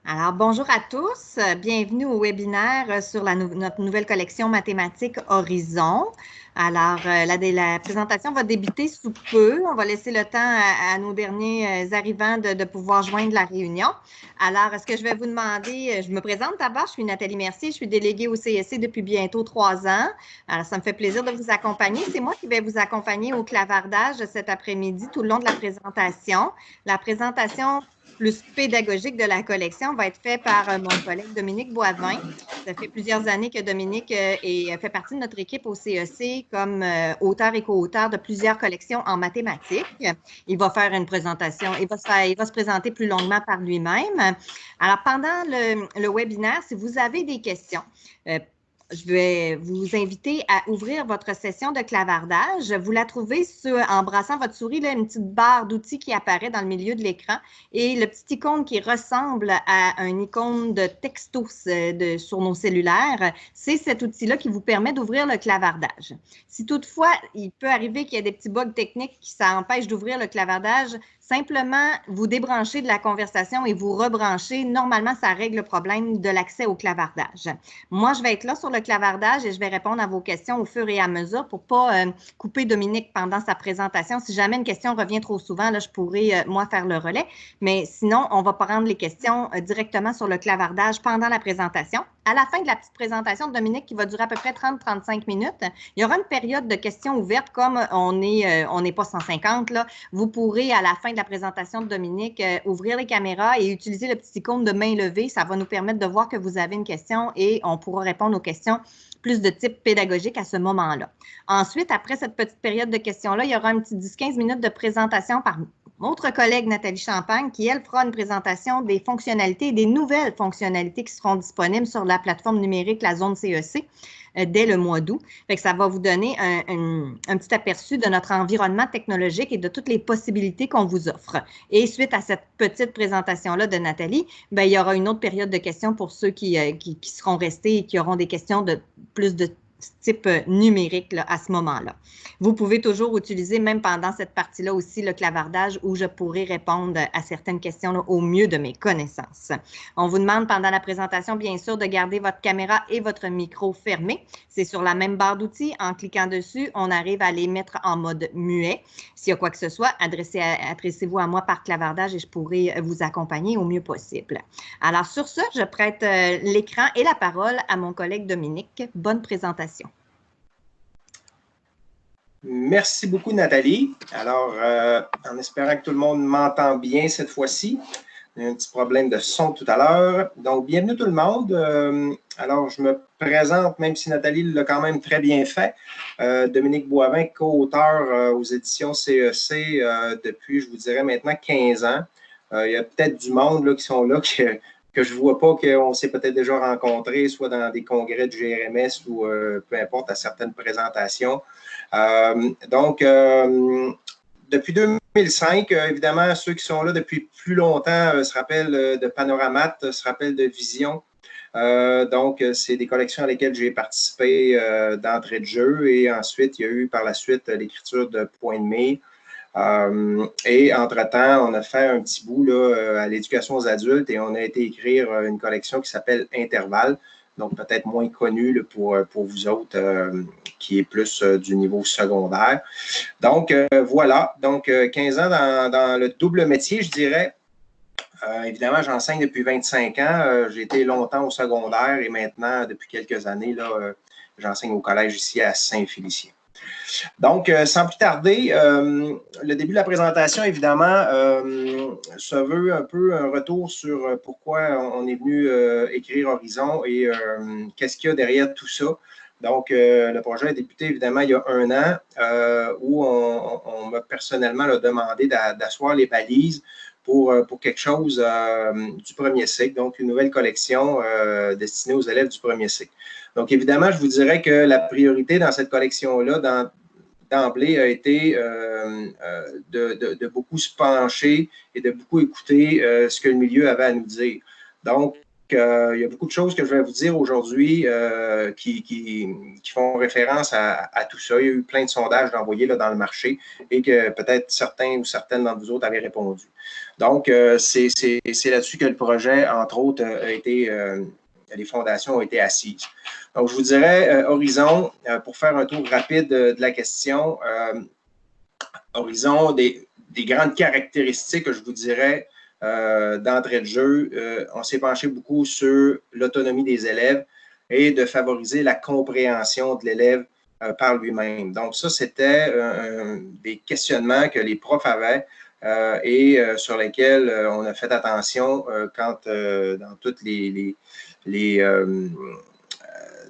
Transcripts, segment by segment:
Alors, bonjour à tous. Bienvenue au webinaire sur notre nouvelle collection mathématiques Horizon. Alors, la présentation va débuter sous peu. On va laisser le temps à nos derniers arrivants de pouvoir joindre la réunion. Alors, ce que je vais vous demander, je me présente d'abord, je suis Nathalie Mercier, je suis déléguée au CSC depuis bientôt 3 ans. Alors, ça me fait plaisir de vous accompagner. C'est moi qui vais vous accompagner au clavardage cet après-midi tout le long de la présentation. La présentation plus pédagogique de la collection va être fait par mon collègue Dominique Boivin. Ça fait plusieurs années que Dominique fait partie de notre équipe au CEC comme auteur et co-auteur de plusieurs collections en mathématiques. Il va faire une présentation, il va se présenter plus longuement par lui-même. Alors, pendant le webinaire, si vous avez des questions, je vais vous inviter à ouvrir votre session de clavardage. Vous la trouvez en brassant votre souris, là, une petite barre d'outils qui apparaît dans le milieu de l'écran et le petit icône qui ressemble à un icône de texto sur nos cellulaires, c'est cet outil-là qui vous permet d'ouvrir le clavardage. Si toutefois, il peut arriver qu'il y ait des petits bugs techniques qui s'empêchent d'ouvrir le clavardage, simplement vous débranchez de la conversation et vous rebranchez. Normalement, ça règle le problème de l'accès au clavardage. Moi, je vais être là sur le clavardage et je vais répondre à vos questions au fur et à mesure pour ne pas couper Dominique pendant sa présentation. Si jamais une question revient trop souvent, là, je pourrais, moi, faire le relais. Mais sinon, on va prendre les questions directement sur le clavardage pendant la présentation. À la fin de la petite présentation de Dominique, qui va durer à peu près 30-35 minutes, il y aura une période de questions ouvertes. Comme on n'est pas 150, là, vous pourrez, à la fin de la présentation de Dominique, ouvrir les caméras et utiliser le petit icône de main levée. Ça va nous permettre de voir que vous avez une question et on pourra répondre aux questions plus de type pédagogique à ce moment-là. Ensuite, après cette petite période de questions-là, il y aura un petit 10-15 minutes de présentation par notre collègue Nathalie Champagne, qui, elle, fera une présentation des fonctionnalités et des nouvelles fonctionnalités qui seront disponibles sur la plateforme numérique, la zone CEC, dès le mois d'août. Ça va vous donner un petit aperçu de notre environnement technologique et de toutes les possibilités qu'on vous offre. Et suite à cette petite présentation-là de Nathalie, bien, il y aura une autre période de questions pour ceux qui seront restés et qui auront des questions de plus de type numérique là, à ce moment-là. Vous pouvez toujours utiliser, même pendant cette partie-là aussi, le clavardage où je pourrai répondre à certaines questions là, au mieux de mes connaissances. On vous demande pendant la présentation, bien sûr, de garder votre caméra et votre micro fermés. C'est sur la même barre d'outils. En cliquant dessus, on arrive à les mettre en mode muet. S'il y a quoi que ce soit, adressez-vous à moi par clavardage et je pourrai vous accompagner au mieux possible. Alors, sur ce, je prête l'écran et la parole à mon collègue Dominique. Bonne présentation. Merci beaucoup, Nathalie. Alors, en espérant que tout le monde m'entend bien cette fois-ci. Il y a un petit problème de son tout à l'heure. Donc, bienvenue tout le monde. Alors, je me présente, même si Nathalie l'a quand même très bien fait. Dominique Boivin, co-auteur aux éditions CEC depuis, je vous dirais maintenant, 15 ans. Il y a peut-être du monde là, qui sont là que je ne vois pas, qu'on s'est peut-être déjà rencontrés, soit dans des congrès du GRMS ou peu importe, à certaines présentations. Donc, depuis 2005, évidemment, ceux qui sont là depuis plus longtemps se rappellent de Panoramat, se rappellent de Vision. Donc, c'est des collections à lesquelles j'ai participé d'entrée de jeu et ensuite, il y a eu par la suite l'écriture de Point de mire. Et entre-temps, on a fait un petit bout là, à l'éducation aux adultes et on a été écrire une collection qui s'appelle Intervalle, donc peut-être moins connue pour vous autres, qui est plus du niveau secondaire. Donc, voilà, donc 15 ans dans le double métier, je dirais. Évidemment, j'enseigne depuis 25 ans. J'ai été longtemps au secondaire et maintenant, depuis quelques années, j'enseigne au collège ici à Saint-Félicien. Donc, sans plus tarder, le début de la présentation, évidemment, se veut un peu un retour sur pourquoi on est venu écrire Horizon et qu'est-ce qu'il y a derrière tout ça. Donc, le projet a débuté, évidemment, il y a 1 an, où on m'a personnellement demandé d'asseoir les balises pour quelque chose du premier cycle, donc une nouvelle collection destinée aux élèves du premier cycle. Donc, évidemment, je vous dirais que la priorité dans cette collection-là, d'emblée, a été de beaucoup se pencher et de beaucoup écouter ce que le milieu avait à nous dire. Donc, il y a beaucoup de choses que je vais vous dire aujourd'hui qui font référence à tout ça. Il y a eu plein de sondages envoyés dans le marché et que peut-être certains ou certaines d'entre vous autres avaient répondu. Donc, c'est là-dessus que le projet, entre autres, a été, les fondations ont été assises. Donc, je vous dirais, Horizon, pour faire un tour rapide de la question, Horizon, des grandes caractéristiques que je vous dirais d'entrée de jeu, on s'est penché beaucoup sur l'autonomie des élèves et de favoriser la compréhension de l'élève par lui-même. Donc, ça, c'était des questionnements que les profs avaient et sur lesquels on a fait attention quand dans toutes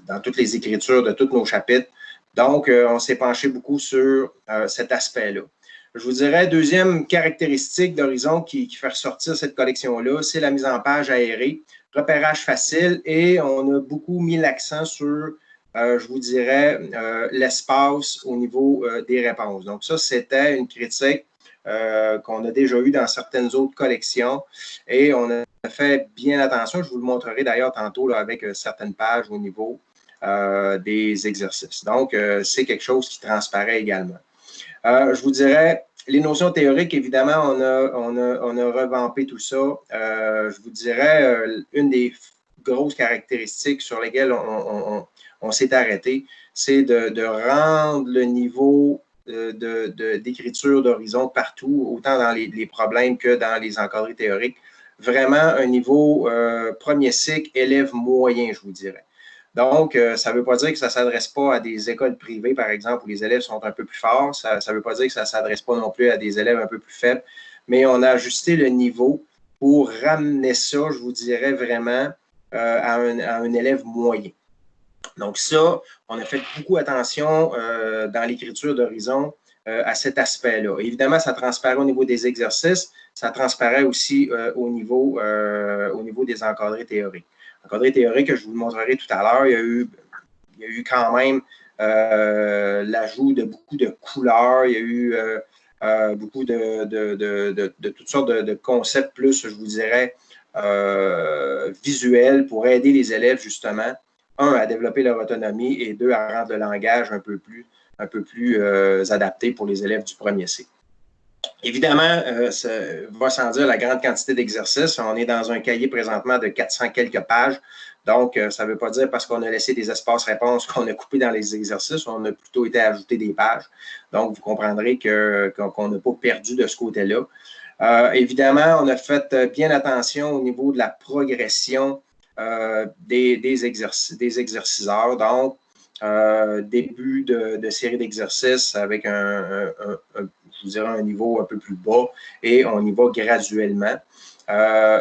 dans toutes les écritures de tous nos chapitres. Donc, on s'est penché beaucoup sur cet aspect-là. Je vous dirais, deuxième caractéristique d'Horizon qui fait ressortir cette collection-là, c'est la mise en page aérée, repérage facile, et on a beaucoup mis l'accent sur, je vous dirais, l'espace au niveau des réponses. Donc ça, c'était une critique qu'on a déjà eue dans certaines autres collections, et on a fait bien attention. Je vous le montrerai d'ailleurs tantôt là, avec certaines pages au niveau des exercices. Donc, c'est quelque chose qui transparaît également. Je vous dirais, les notions théoriques, évidemment, on a revampé tout ça. Je vous dirais, une des grosses caractéristiques sur lesquelles on s'est arrêté, c'est de rendre le niveau d'écriture d'Horizon partout, autant dans les problèmes que dans les encadrés théoriques, vraiment un niveau premier cycle, élève moyen, je vous dirais. Donc, ça ne veut pas dire que ça ne s'adresse pas à des écoles privées, par exemple, où les élèves sont un peu plus forts. Ça ne veut pas dire que ça ne s'adresse pas non plus à des élèves un peu plus faibles. Mais on a ajusté le niveau pour ramener ça, je vous dirais, vraiment à un élève moyen. Donc, ça, on a fait beaucoup attention dans l'écriture d'Horizon à cet aspect-là. Évidemment, ça transparaît au niveau des exercices, ça transparaît aussi au niveau des encadrés théoriques. Encadré théorique, je vous le montrerai tout à l'heure, il y a eu quand même l'ajout de beaucoup de couleurs, il y a eu beaucoup de toutes sortes de concepts plus, je vous dirais, visuels pour aider les élèves justement, un, à développer leur autonomie et deux, à rendre le langage un peu plus adapté pour les élèves du premier cycle. Évidemment, ça va sans dire la grande quantité d'exercices. On est dans un cahier présentement de 400 quelques pages. Donc, ça ne veut pas dire parce qu'on a laissé des espaces réponses qu'on a coupé dans les exercices. On a plutôt été à ajouter des pages. Donc, vous comprendrez qu'on n'a pas perdu de ce côté-là. Évidemment, on a fait bien attention au niveau de la progression des exerciceurs. Donc, début de série d'exercices avec je vous dirais, un niveau un peu plus bas et on y va graduellement.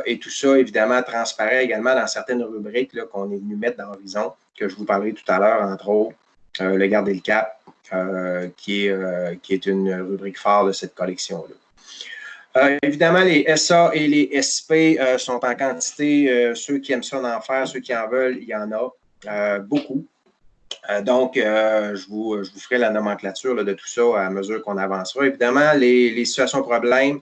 Et tout ça, évidemment, transparaît également dans certaines rubriques qu'on est venu mettre dans Horizon, que je vous parlerai tout à l'heure, entre autres, le garder le cap, qui est une rubrique phare de cette collection-là. Évidemment, les SA et les SP sont en quantité. Ceux qui aiment ça en faire, ceux qui en veulent, il y en a beaucoup. Donc, je vous ferai la nomenclature de tout ça à mesure qu'on avancera. Évidemment, les situations problèmes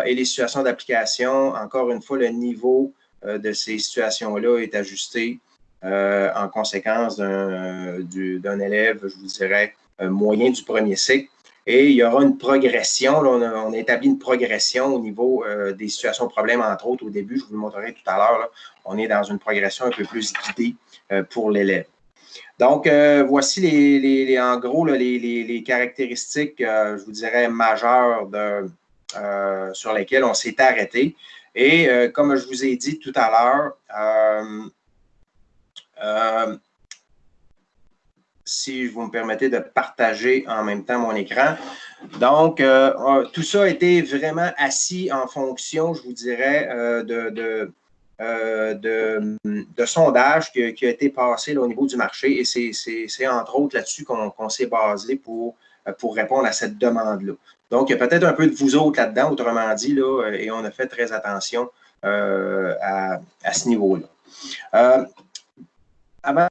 et les situations d'application, encore une fois, le niveau de ces situations-là est ajusté en conséquence d'un élève, je vous dirais, moyen du premier cycle. Et il y aura une progression. Là, on a établi une progression au niveau des situations problèmes, entre autres, au début. Je vous le montrerai tout à l'heure. On est dans une progression un peu plus guidée pour l'élève. Donc, voici en gros les caractéristiques, je vous dirais, majeures sur lesquelles on s'est arrêté. Et comme je vous ai dit tout à l'heure, si vous me permettez de partager en même temps mon écran. Donc, tout ça a été vraiment assis en fonction, je vous dirais, de sondage qui a été passé là, au niveau du marché et c'est entre autres là-dessus qu'on s'est basé pour répondre à cette demande-là. Donc, il y a peut-être un peu de vous autres là-dedans, autrement dit, là, et on a fait très attention à ce niveau-là. Avant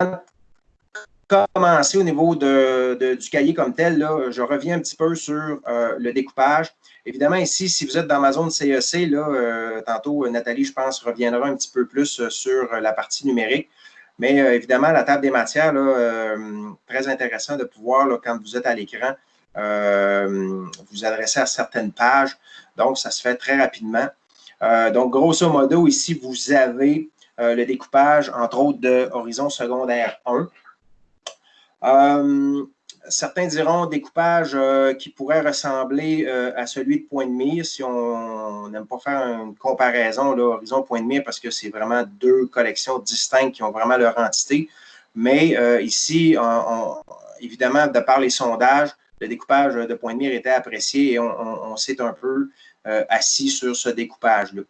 de commencer au niveau du cahier comme tel, là, je reviens un petit peu sur le découpage. Évidemment, ici, si vous êtes dans ma zone CEC, là, tantôt, Nathalie, je pense, reviendra un petit peu plus sur la partie numérique. Mais évidemment, la table des matières, là, très intéressant de pouvoir, là, quand vous êtes à l'écran, vous adresser à certaines pages. Donc, ça se fait très rapidement. Donc, grosso modo, ici, vous avez le découpage, entre autres, de Horizon secondaire 1. Certains diront découpage qui pourrait ressembler à celui de point de mire, si on n'aime pas faire une comparaison, là, Horizon point de mire, parce que c'est vraiment deux collections distinctes qui ont vraiment leur entité. Mais ici, évidemment, de par les sondages, le découpage de point de mire était apprécié et on s'est un peu assis sur ce découpage-là.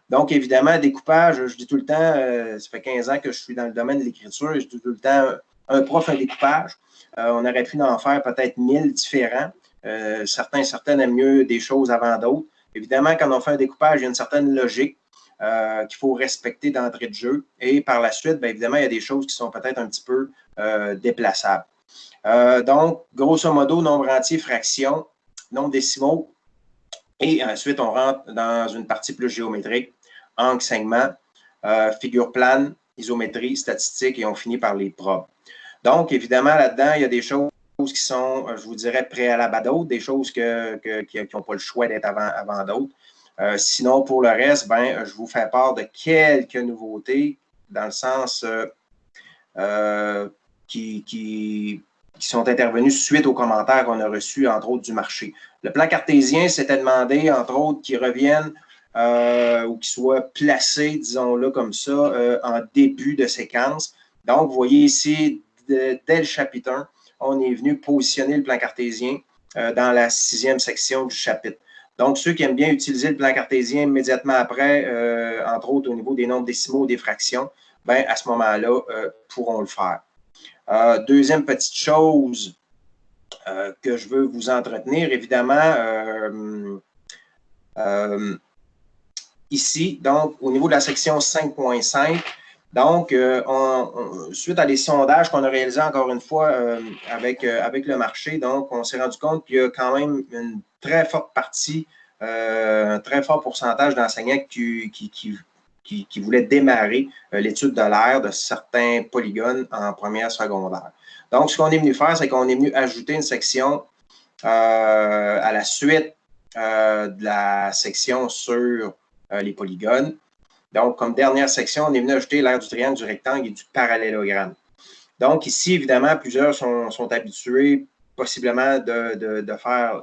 Donc, évidemment, découpage, je dis tout le temps, ça fait 15 ans que je suis dans le domaine de l'écriture et je dis tout le temps, un prof, un découpage. On aurait pu en faire peut-être 1000 différents. Certains aiment mieux des choses avant d'autres. Évidemment, quand on fait un découpage, il y a une certaine logique qu'il faut respecter d'entrée de jeu. Et par la suite, bien évidemment, il y a des choses qui sont peut-être un petit peu déplaçables. Donc, grosso modo, nombre entier, fraction, nombre décimaux. Et ensuite, on rentre dans une partie plus géométrique, angle, segment, figure plane, isométrie, statistique, et on finit par les probes. Donc, évidemment, là-dedans, il y a des choses qui sont, je vous dirais, préalables à d'autres, des choses qui n'ont pas le choix d'être avant d'autres. Sinon, pour le reste, ben, je vous fais part de quelques nouveautés dans le sens qui sont intervenues suite aux commentaires qu'on a reçus, entre autres, du marché. Le plan cartésien s'était demandé, entre autres, qu'il revienne ou qu'il soit placé, disons-le comme ça, en début de séquence. Donc, vous voyez ici, dès le chapitre 1, on est venu positionner le plan cartésien dans la 6e section du chapitre. Donc, ceux qui aiment bien utiliser le plan cartésien immédiatement après, entre autres au niveau des nombres décimaux, des fractions, ben, à ce moment-là, pourront le faire. Deuxième petite chose que je veux vous entretenir, évidemment, ici, donc, au niveau de la section 5.5, donc, suite à des sondages qu'on a réalisés encore une fois avec le marché, donc, on s'est rendu compte qu'il y a quand même une très forte partie, un très fort pourcentage d'enseignants qui voulaient démarrer l'étude de l'air de certains polygones en première secondaire. Donc, ce qu'on est venu faire, c'est qu'on est venu ajouter une section à la suite de la section sur les polygones. Donc, comme dernière section, on est venu ajouter l'aire du triangle, du rectangle et du parallélogramme. Donc, ici, évidemment, plusieurs sont habitués possiblement de faire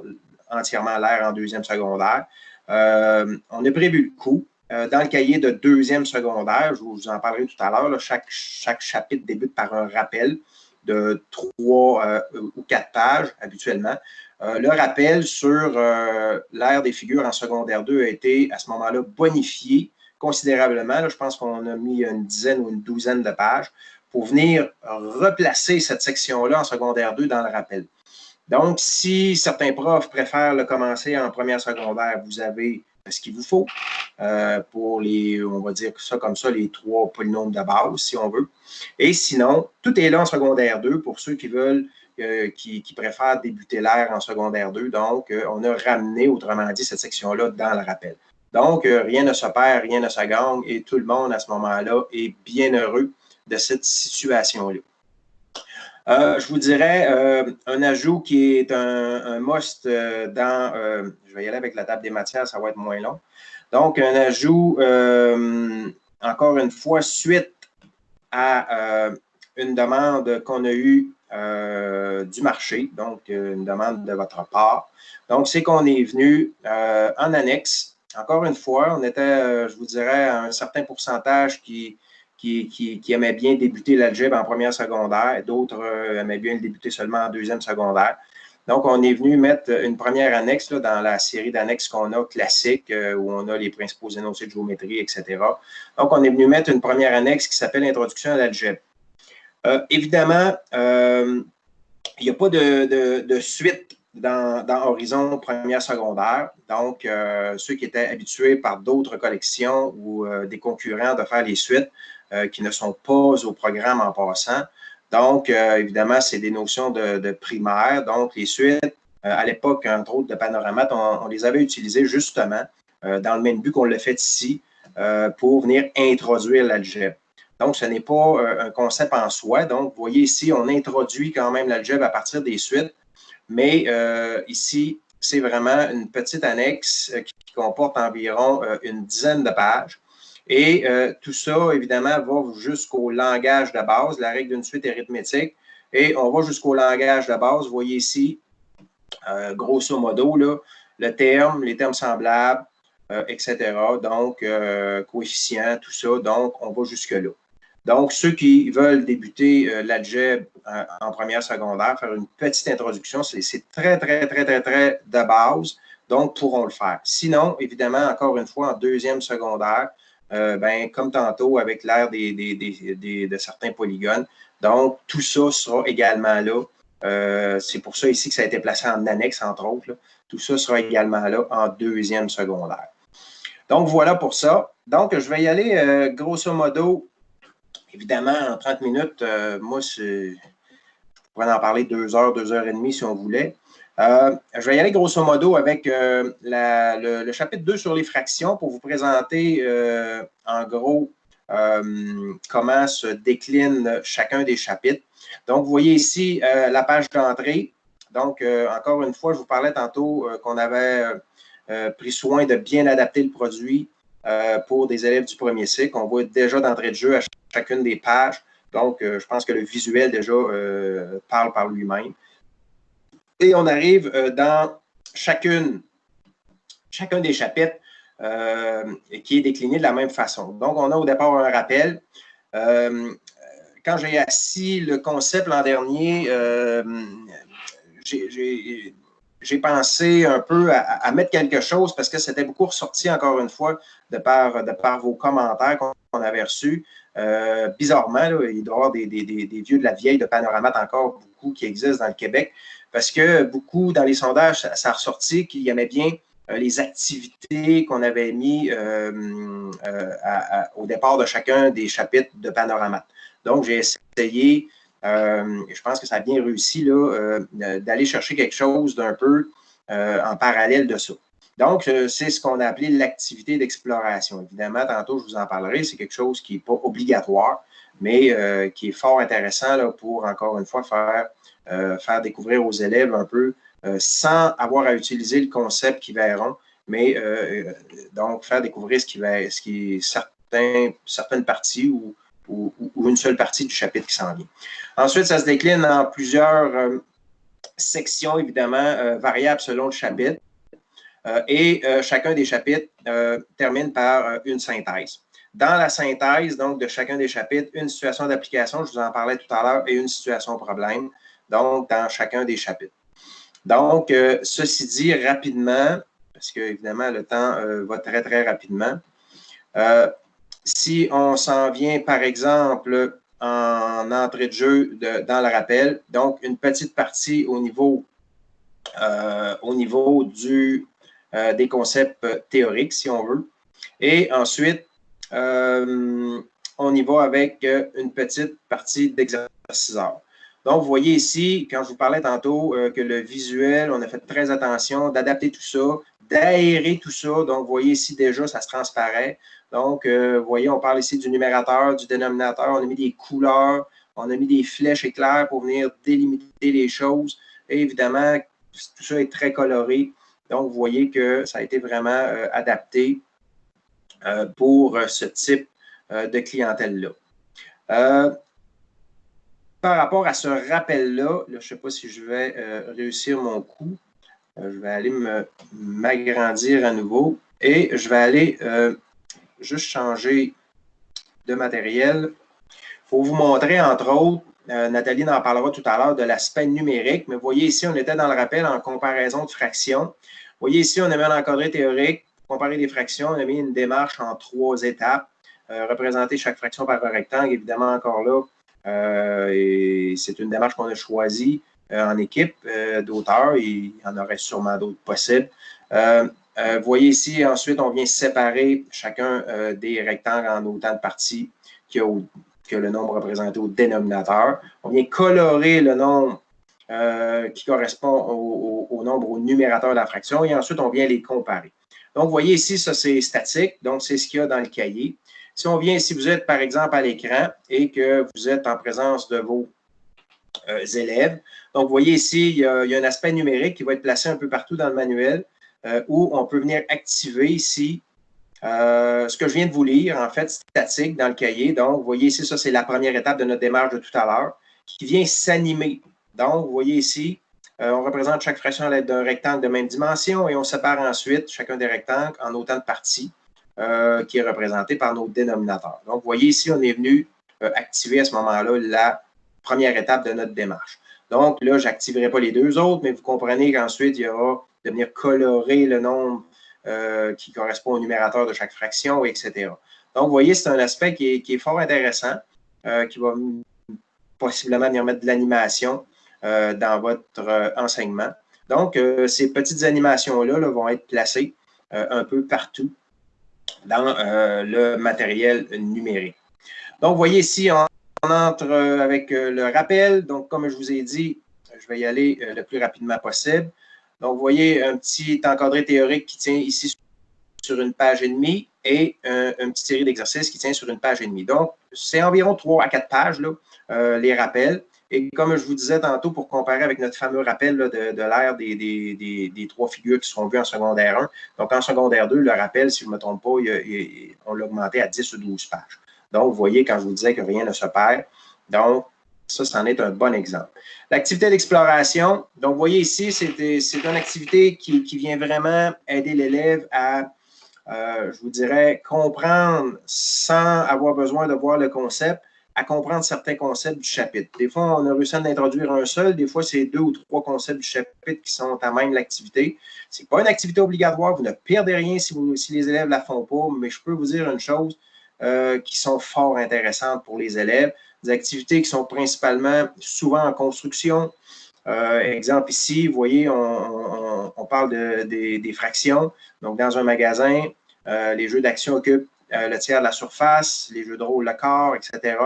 entièrement l'aire en deuxième secondaire. On a prévu le coup. Dans le cahier de deuxième secondaire, je vous en parlerai tout à l'heure, chaque chapitre débute par un rappel de 3 ou 4 pages habituellement. Le rappel sur l'aire des figures en secondaire 2 a été à ce moment-là bonifié considérablement. Là, je pense qu'on a mis une dizaine ou une douzaine de pages pour venir replacer cette section-là en secondaire 2 dans le rappel. Donc, si certains profs préfèrent le commencer en première secondaire, vous avez ce qu'il vous faut pour les, on va dire ça comme ça, les 3 polynômes de base, si on veut. Et sinon, tout est là en secondaire 2 pour ceux qui veulent, qui préfèrent débuter l'aire en secondaire 2. Donc, on a ramené, autrement dit, cette section-là dans le rappel. Donc, rien ne se perd, rien ne se gagne et tout le monde à ce moment-là est bien heureux de cette situation-là. Je vous dirais un ajout qui est un must dans, je vais y aller avec la table des matières, ça va être moins long. Donc, un ajout, encore une fois, suite à une demande qu'on a eue du marché, donc une demande de votre part. Donc, c'est qu'on est venu en annexe. Encore une fois, on était, je vous dirais, à un certain pourcentage qui aimaient bien débuter l'algèbre en première secondaire, d'autres aimaient bien le débuter seulement en deuxième secondaire. Donc, on est venu mettre une première annexe là, dans la série d'annexes qu'on a classique, où on a les principaux énoncés de géométrie, etc. Donc, on est venu mettre une première annexe qui s'appelle Introduction à l'algèbre. Évidemment, il n'y a pas de suite dans Horizon première secondaire. Donc, ceux qui étaient habitués par d'autres collections ou des concurrents de faire les suites qui ne sont pas au programme en passant. Donc, évidemment, c'est des notions de primaire. Donc, les suites, à l'époque, entre autres, de Panoramate, on les avait utilisées justement dans le même but qu'on l'a fait ici pour venir introduire l'algèbre. Donc, ce n'est pas un concept en soi. Donc, vous voyez ici, on introduit quand même l'algèbre à partir des suites. Mais ici, c'est vraiment une petite annexe qui comporte environ une dizaine de pages. Et tout ça, évidemment, va jusqu'au langage de base, la règle d'une suite arithmétique. Et on va jusqu'au langage de base. Vous voyez ici, grosso modo, là, le terme, les termes semblables, etc. Donc, coefficients, tout ça. Donc, on va jusque-là. Donc, ceux qui veulent débuter l'algèbre en première secondaire, faire une petite introduction, c'est très, très, très, très, très de base. Donc, pourront le faire. Sinon, évidemment, encore une fois, en deuxième secondaire, comme tantôt avec l'ère de certains polygones. Donc, tout ça sera également là. C'est pour ça ici que ça a été placé en annexe, entre autres. Là. Tout ça sera également là en deuxième secondaire. Donc, voilà pour ça. Donc, je vais y aller grosso modo. Évidemment, en 30 minutes, moi, je pourrais en parler 2 heures, 2 heures et demie si on voulait. Je vais y aller grosso modo avec le chapitre 2 sur les fractions pour vous présenter en gros comment se décline chacun des chapitres. Donc, vous voyez ici la page d'entrée. Donc, encore une fois, je vous parlais tantôt qu'on avait pris soin de bien adapter le produit pour des élèves du premier cycle. On voit déjà d'entrée de jeu à chacune des pages. Donc, je pense que le visuel déjà parle par lui-même. Et on arrive dans chacun des chapitres qui est décliné de la même façon. Donc, on a au départ un rappel. Quand j'ai assis le concept l'an dernier, j'ai pensé un peu à mettre quelque chose parce que c'était beaucoup ressorti, encore une fois, de par vos commentaires qu'on avait reçus. Bizarrement, là, il doit y avoir des vieux de la vieille de Panoramate encore beaucoup qui existent dans le Québec parce que beaucoup dans les sondages, ça a ressorti qu'il y avait bien les activités qu'on avait mis au départ de chacun des chapitres de Panoramate. Donc, j'ai essayé, je pense que ça a bien réussi d'aller chercher quelque chose d'un peu en parallèle de ça. Donc, c'est ce qu'on a appelé l'activité d'exploration. Évidemment, tantôt, je vous en parlerai, c'est quelque chose qui n'est pas obligatoire, mais qui est fort intéressant là, pour, encore une fois, faire découvrir aux élèves un peu, sans avoir à utiliser le concept qu'ils verront, mais donc faire découvrir ce qui est certaines parties ou une seule partie du chapitre qui s'en vient. Ensuite, ça se décline en plusieurs sections, évidemment, variables selon le chapitre. Et chacun des chapitres termine par une synthèse. Dans la synthèse, donc, de chacun des chapitres, une situation d'application, je vous en parlais tout à l'heure, et une situation problème, donc, dans chacun des chapitres. Donc, ceci dit, rapidement, parce que, évidemment, le temps va très, très rapidement. Si on s'en vient, par exemple, en entrée de jeu dans le rappel, donc une petite partie au niveau des concepts théoriques, si on veut. Et ensuite, on y va avec une petite partie d'exerciceur. Donc, vous voyez ici, quand je vous parlais tantôt que le visuel, on a fait très attention d'adapter tout ça, d'aérer tout ça. Donc, vous voyez ici déjà, ça se transparaît. Donc, vous voyez, on parle ici du numérateur, du dénominateur. On a mis des couleurs, on a mis des flèches éclairs pour venir délimiter les choses. Et évidemment, tout ça est très coloré. Donc, vous voyez que ça a été vraiment adapté pour ce type de clientèle-là. Par rapport à ce rappel-là, je ne sais pas si je vais réussir mon coup. Je vais aller m'agrandir à nouveau et je vais aller juste changer de matériel pour vous montrer, entre autres, Nathalie en parlera tout à l'heure de l'aspect numérique, mais vous voyez ici, on était dans le rappel en comparaison de fractions. Vous voyez ici, on a mis un encadré théorique, comparer des fractions, on a mis une démarche en 3 étapes, représenter chaque fraction par un rectangle, évidemment encore là, et c'est une démarche qu'on a choisie en équipe d'auteurs, il y en aurait sûrement d'autres possibles. Vous voyez ici, ensuite, on vient séparer chacun des rectangles en autant de parties qu'il y a que le nombre représenté au dénominateur. On vient colorer le nombre qui correspond au nombre au numérateur de la fraction et ensuite, on vient les comparer. Donc, vous voyez ici, ça, c'est statique. Donc, c'est ce qu'il y a dans le cahier. Si on vient, si vous êtes, par exemple, à l'écran et que vous êtes en présence de vos élèves, donc, vous voyez ici, il y a un aspect numérique qui va être placé un peu partout dans le manuel où on peut venir activer ici ce que je viens de vous lire, en fait, statique dans le cahier. Donc, vous voyez ici, ça, c'est la première étape de notre démarche de tout à l'heure qui vient s'animer. Donc, vous voyez ici, on représente chaque fraction à l'aide d'un rectangle de même dimension et on sépare ensuite chacun des rectangles en autant de parties qui est représenté par nos dénominateurs. Donc, vous voyez ici, on est venu activer à ce moment-là la première étape de notre démarche. Donc, là, je n'activerai pas les deux autres, mais vous comprenez qu'ensuite, il y aura de venir colorer le nombre qui correspond au numérateur de chaque fraction, etc. Donc, vous voyez, c'est un aspect qui est fort intéressant, qui va possiblement venir mettre de l'animation dans votre enseignement. Donc, ces petites animations-là vont être placées un peu partout dans le matériel numérique. Donc, vous voyez ici, on entre avec le rappel. Donc, comme je vous ai dit, je vais y aller le plus rapidement possible. Donc, vous voyez un petit encadré théorique qui tient ici sur une page et demie et une petite série d'exercices qui tient sur une page et demie. Donc, c'est environ 3 à 4 pages, là, les rappels. Et comme je vous disais tantôt, pour comparer avec notre fameux rappel là, de l'ère des 3 figures qui seront vues en secondaire 1. Donc, en secondaire 2, le rappel, si je ne me trompe pas, on l'a augmenté à 10 ou 12 pages. Donc, vous voyez, quand je vous disais que rien ne se perd, donc, ça, c'en est un bon exemple. L'activité d'exploration, donc, vous voyez ici, c'est une activité qui vient vraiment aider l'élève à, je vous dirais, comprendre sans avoir besoin de voir le concept, à comprendre certains concepts du chapitre. Des fois, on a réussi à en introduire un seul. Des fois, c'est 2 ou 3 concepts du chapitre qui sont à même l'activité. Ce n'est pas une activité obligatoire. Vous ne perdez rien si les élèves ne la font pas, mais je peux vous dire une chose qui sont fort intéressantes pour les élèves. Des activités qui sont principalement souvent en construction. Exemple ici, vous voyez, on parle des fractions. Donc, dans un magasin, les jeux d'action occupent le tiers de la surface, les jeux de rôle, le corps, etc.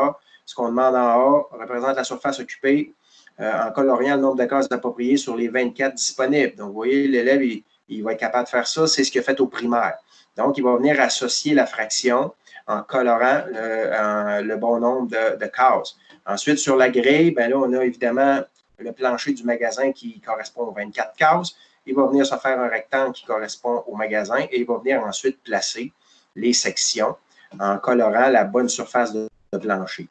Ce qu'on demande en A représente la surface occupée en coloriant le nombre de cases appropriées sur les 24 disponibles. Donc, vous voyez, l'élève, il va être capable de faire ça. C'est ce qu'il a fait au primaire. Donc, il va venir associer la fraction en colorant le bon nombre de cases. Ensuite, sur la grille, bien là, on a évidemment le plancher du magasin qui correspond aux 24 cases. Il va venir se faire un rectangle qui correspond au magasin et il va venir ensuite placer les sections en colorant la bonne surface de plancher.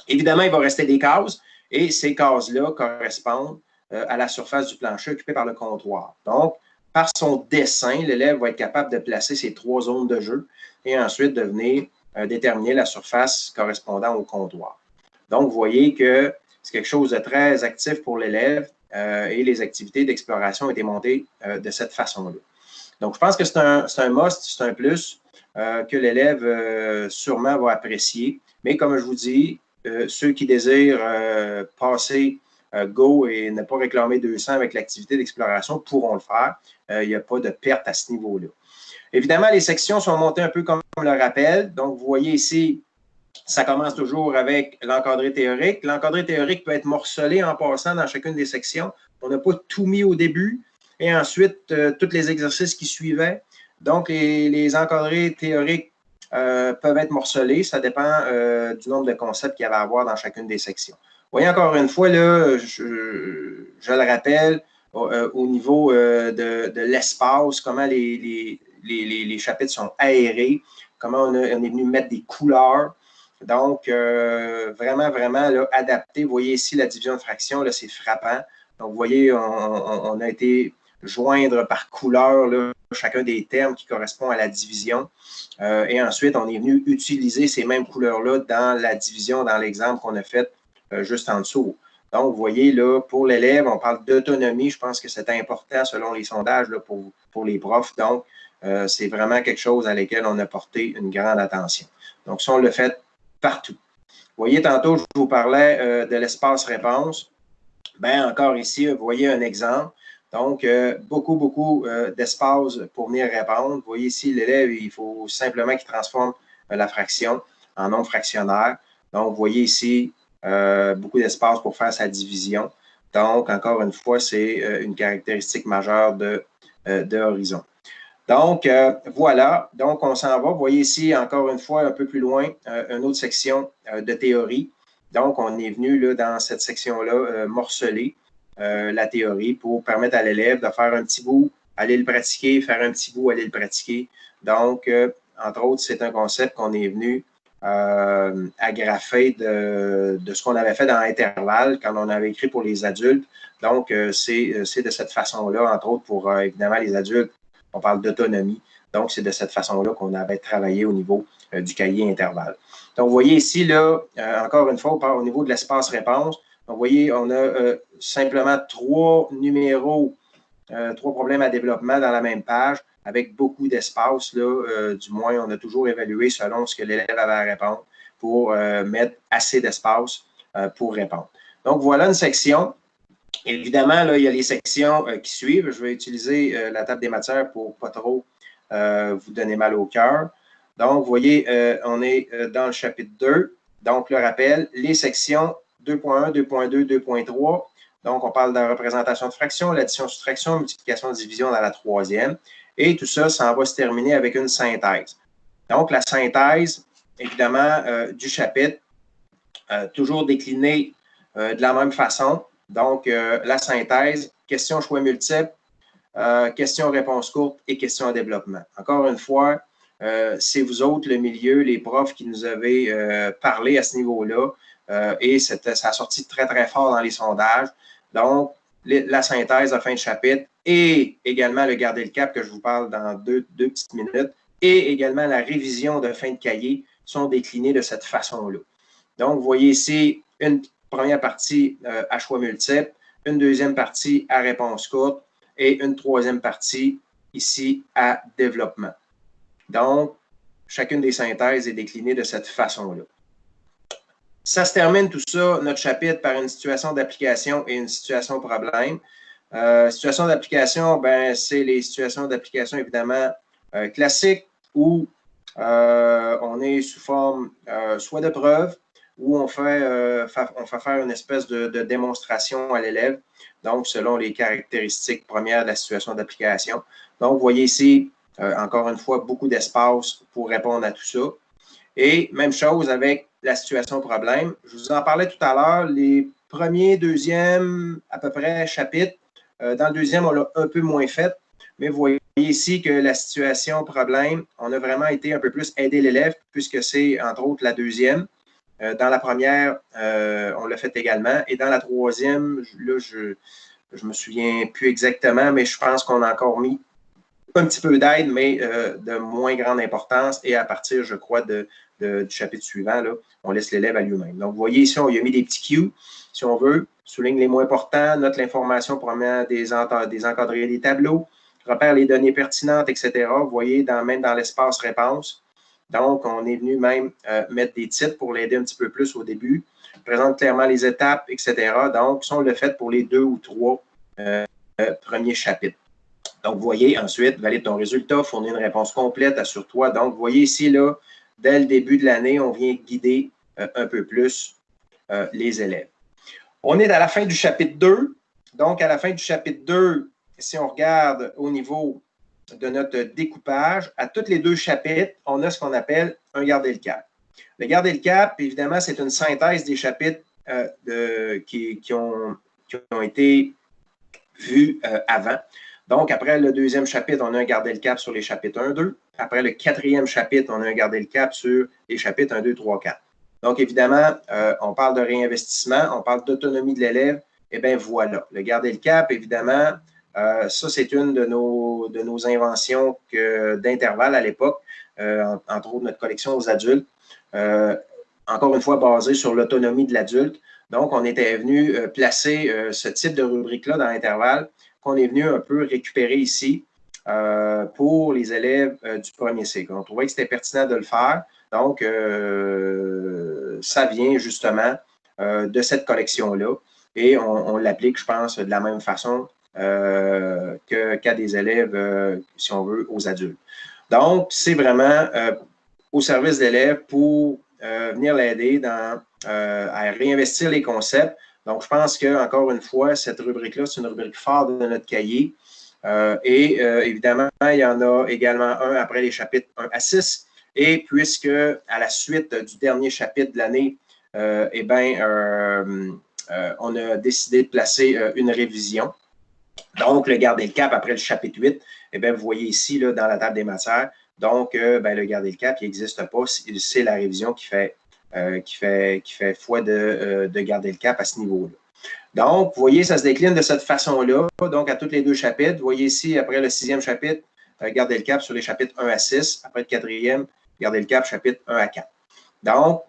Évidemment, il va rester des cases et ces cases-là correspondent à la surface du plancher occupée par le comptoir. Donc, par son dessin, l'élève va être capable de placer ces 3 zones de jeu et ensuite de venir déterminer la surface correspondant au comptoir. Donc, vous voyez que c'est quelque chose de très actif pour l'élève et les activités d'exploration ont été montées de cette façon-là. Donc, je pense que c'est un must, c'est un plus que l'élève sûrement va apprécier. Mais comme je vous dis, ceux qui désirent passer Go et ne pas réclamer 200 avec l'activité d'exploration pourront le faire. Il n'y a pas de perte à ce niveau-là. Évidemment, les sections sont montées un peu comme le rappel. Donc, vous voyez ici, ça commence toujours avec l'encadré théorique. L'encadré théorique peut être morcelé en passant dans chacune des sections. On n'a pas tout mis au début. Et ensuite, tous les exercices qui suivaient. Donc, les encadrés théoriques peuvent être morcelés. Ça dépend du nombre de concepts qu'il y avait à avoir dans chacune des sections. Vous voyez encore une fois, là, je le rappelle, au niveau de l'espace, comment les chapitres sont aérés, comment on est venu mettre des couleurs. Donc, vraiment, vraiment là, adapté. Vous voyez ici la division de fractions, c'est frappant. Donc, vous voyez, on a été joindre par couleur là, chacun des termes qui correspondent à la division. Et ensuite, on est venu utiliser ces mêmes couleurs-là dans la division, dans l'exemple qu'on a fait juste en dessous. Donc, vous voyez, là, pour l'élève, on parle d'autonomie. Je pense que c'est important selon les sondages là, pour les profs. Donc, c'est vraiment quelque chose à laquelle on a porté une grande attention. Donc, ça, on le fait partout. Vous voyez, tantôt, je vous parlais de l'espace réponse. Bien, encore ici, vous voyez un exemple. Donc, beaucoup d'espace pour venir répondre. Vous voyez ici, l'élève, il faut simplement qu'il transforme la fraction en nombre fractionnaire. Donc, vous voyez ici beaucoup d'espace pour faire sa division. Donc, encore une fois, c'est une caractéristique majeure de Horizon. Donc, voilà. Donc, on s'en va. Vous voyez ici, encore une fois, un peu plus loin, une autre section de théorie. Donc, on est venu là, dans cette section-là morceler la théorie pour permettre à l'élève de faire un petit bout, aller le pratiquer, faire un petit bout, aller le pratiquer. Donc, entre autres, c'est un concept qu'on est venu agrafé de ce qu'on avait fait dans l'intervalle quand on avait écrit pour les adultes. Donc, c'est de cette façon-là, entre autres, pour évidemment les adultes, on parle d'autonomie. Donc, c'est de cette façon-là qu'on avait travaillé au niveau du cahier intervalle. Donc, vous voyez ici, là, encore une fois, au niveau de l'espace-réponse, vous voyez, on a simplement 3 numéros, 3 problèmes à développement dans la même page, avec beaucoup d'espace, là, du moins, on a toujours évalué selon ce que l'élève avait à répondre pour mettre assez d'espace pour répondre. Donc, voilà une section. Évidemment, là, il y a les sections qui suivent. Je vais utiliser la table des matières pour ne pas trop vous donner mal au cœur. Donc, vous voyez, on est dans le chapitre 2. Donc, le rappel, les sections 2.1, 2.2, 2.3. Donc, on parle de la représentation de fractions, l'addition, soustraction, multiplication, division dans la 3e. Et tout ça, ça va se terminer avec une synthèse. Donc, la synthèse, évidemment, du chapitre, toujours déclinée de la même façon. Donc, la synthèse, questions choix multiples, questions-réponses courtes et questions à développement. Encore une fois, c'est vous autres, le milieu, les profs qui nous avez parlé à ce niveau-là et ça a sorti très, très fort dans les sondages. Donc, la synthèse à fin de chapitre et également le garder le cap que je vous parle dans deux petites minutes et également la révision de fin de cahier sont déclinés de cette façon-là. Donc, vous voyez ici une première partie à choix multiples, une deuxième partie à réponse courte et une troisième partie ici à développement. Donc, chacune des synthèses est déclinée de cette façon-là. Ça se termine tout ça, notre chapitre, par une situation d'application et une situation problème. Situation d'application, ben, c'est les situations d'application évidemment classiques où on est sous forme soit de preuve, où on fait faire une espèce de démonstration à l'élève, donc selon les caractéristiques premières de la situation d'application. Donc, vous voyez ici, encore une fois, beaucoup d'espace pour répondre à tout ça. Et même chose avec la situation problème. Je vous en parlais tout à l'heure, les premiers, deuxièmes, à peu près, chapitres. Dans le deuxième, on l'a un peu moins fait, mais vous voyez ici que la situation problème, on a vraiment été un peu plus aider l'élève, puisque c'est, entre autres, la deuxième. Dans la première, on l'a fait également. Et dans la troisième, là, je ne me souviens plus exactement, mais je pense qu'on a encore mis un petit peu d'aide, mais de moins grande importance. Et à partir, je crois, du chapitre suivant, là, on laisse l'élève à lui-même. Donc, vous voyez ici, on y a mis des petits cues, si on veut. Souligne les moins importants, note l'information pour encadrer des tableaux, repère les données pertinentes, etc. Vous voyez, même dans l'espace réponse. Donc, on est venu même mettre des titres pour l'aider un petit peu plus au début. Présente clairement les étapes, etc. Donc, ça, on l'a fait pour les 2 ou 3 premiers chapitres. Donc, vous voyez, ensuite, valide ton résultat, fournit une réponse complète, assure-toi. Donc, vous voyez ici, là, dès le début de l'année, on vient guider un peu plus les élèves. On est à la fin du chapitre 2. Donc, à la fin du chapitre 2, si on regarde au niveau de notre découpage, à tous les 2 chapitres, on a ce qu'on appelle un garder le cap. Le garder le cap, évidemment, c'est une synthèse des chapitres qui ont été vus avant. Donc, après le 2e chapitre, on a un garder le cap sur les chapitres 1, 2. Après le 4e chapitre, on a un garder le cap sur les chapitres 1, 2, 3, 4. Donc, évidemment, on parle de réinvestissement, on parle d'autonomie de l'élève. Eh bien, voilà. Le garder le cap, évidemment, ça, c'est une de nos inventions d'intervalle à l'époque, entre autres notre collection aux adultes. Encore une fois, basée sur l'autonomie de l'adulte. Donc, on était venu placer ce type de rubrique-là dans l'intervalle qu'on est venu un peu récupérer ici pour les élèves du premier cycle. On trouvait que c'était pertinent de le faire. Donc, ça vient justement de cette collection-là et on l'applique, je pense, de la même façon qu'à des élèves, si on veut, aux adultes. Donc, c'est vraiment au service d'élèves pour venir l'aider à réinvestir les concepts. Donc, je pense qu'encore une fois, cette rubrique-là, c'est une rubrique phare de notre cahier. Évidemment, il y en a également un après les chapitres 1 à 6. Et puisque, à la suite du dernier chapitre de l'année, on a décidé de placer une révision. Donc, le garder le cap après le chapitre 8, vous voyez ici, là, dans la table des matières, donc, le garder le cap, il n'existe pas. C'est la révision qui fait foi de garder le cap à ce niveau-là. Donc, vous voyez, ça se décline de cette façon-là. Donc, à tous les 2 chapitres, vous voyez ici, après le 6e chapitre, garder le cap sur les chapitres 1 à 6. Après le 4e, garder le cap, chapitre 1 à 4. Donc,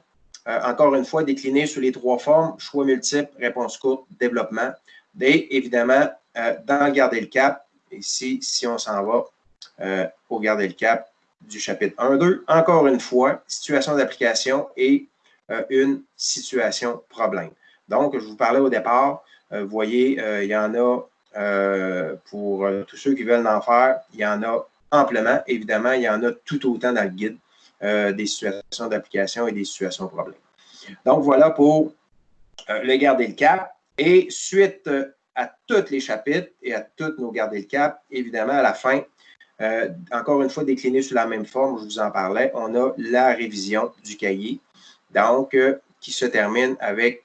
encore une fois, décliné sous les 3 formes, choix multiples, réponse courte, développement. Et évidemment, dans le garder le cap, ici, si on s'en va au garder le cap du chapitre 1-2, encore une fois, situation d'application et une situation problème. Donc, je vous parlais au départ, vous voyez, il y en a pour tous ceux qui veulent en faire, il y en a amplement. Évidemment, il y en a tout autant dans le guide des situations d'application et des situations problèmes. Donc, voilà pour le garder le cap. Et suite à tous les chapitres et à tous nos garder le cap, évidemment, à la fin, encore une fois décliné sous la même forme, je vous en parlais, on a la révision du cahier, donc qui se termine avec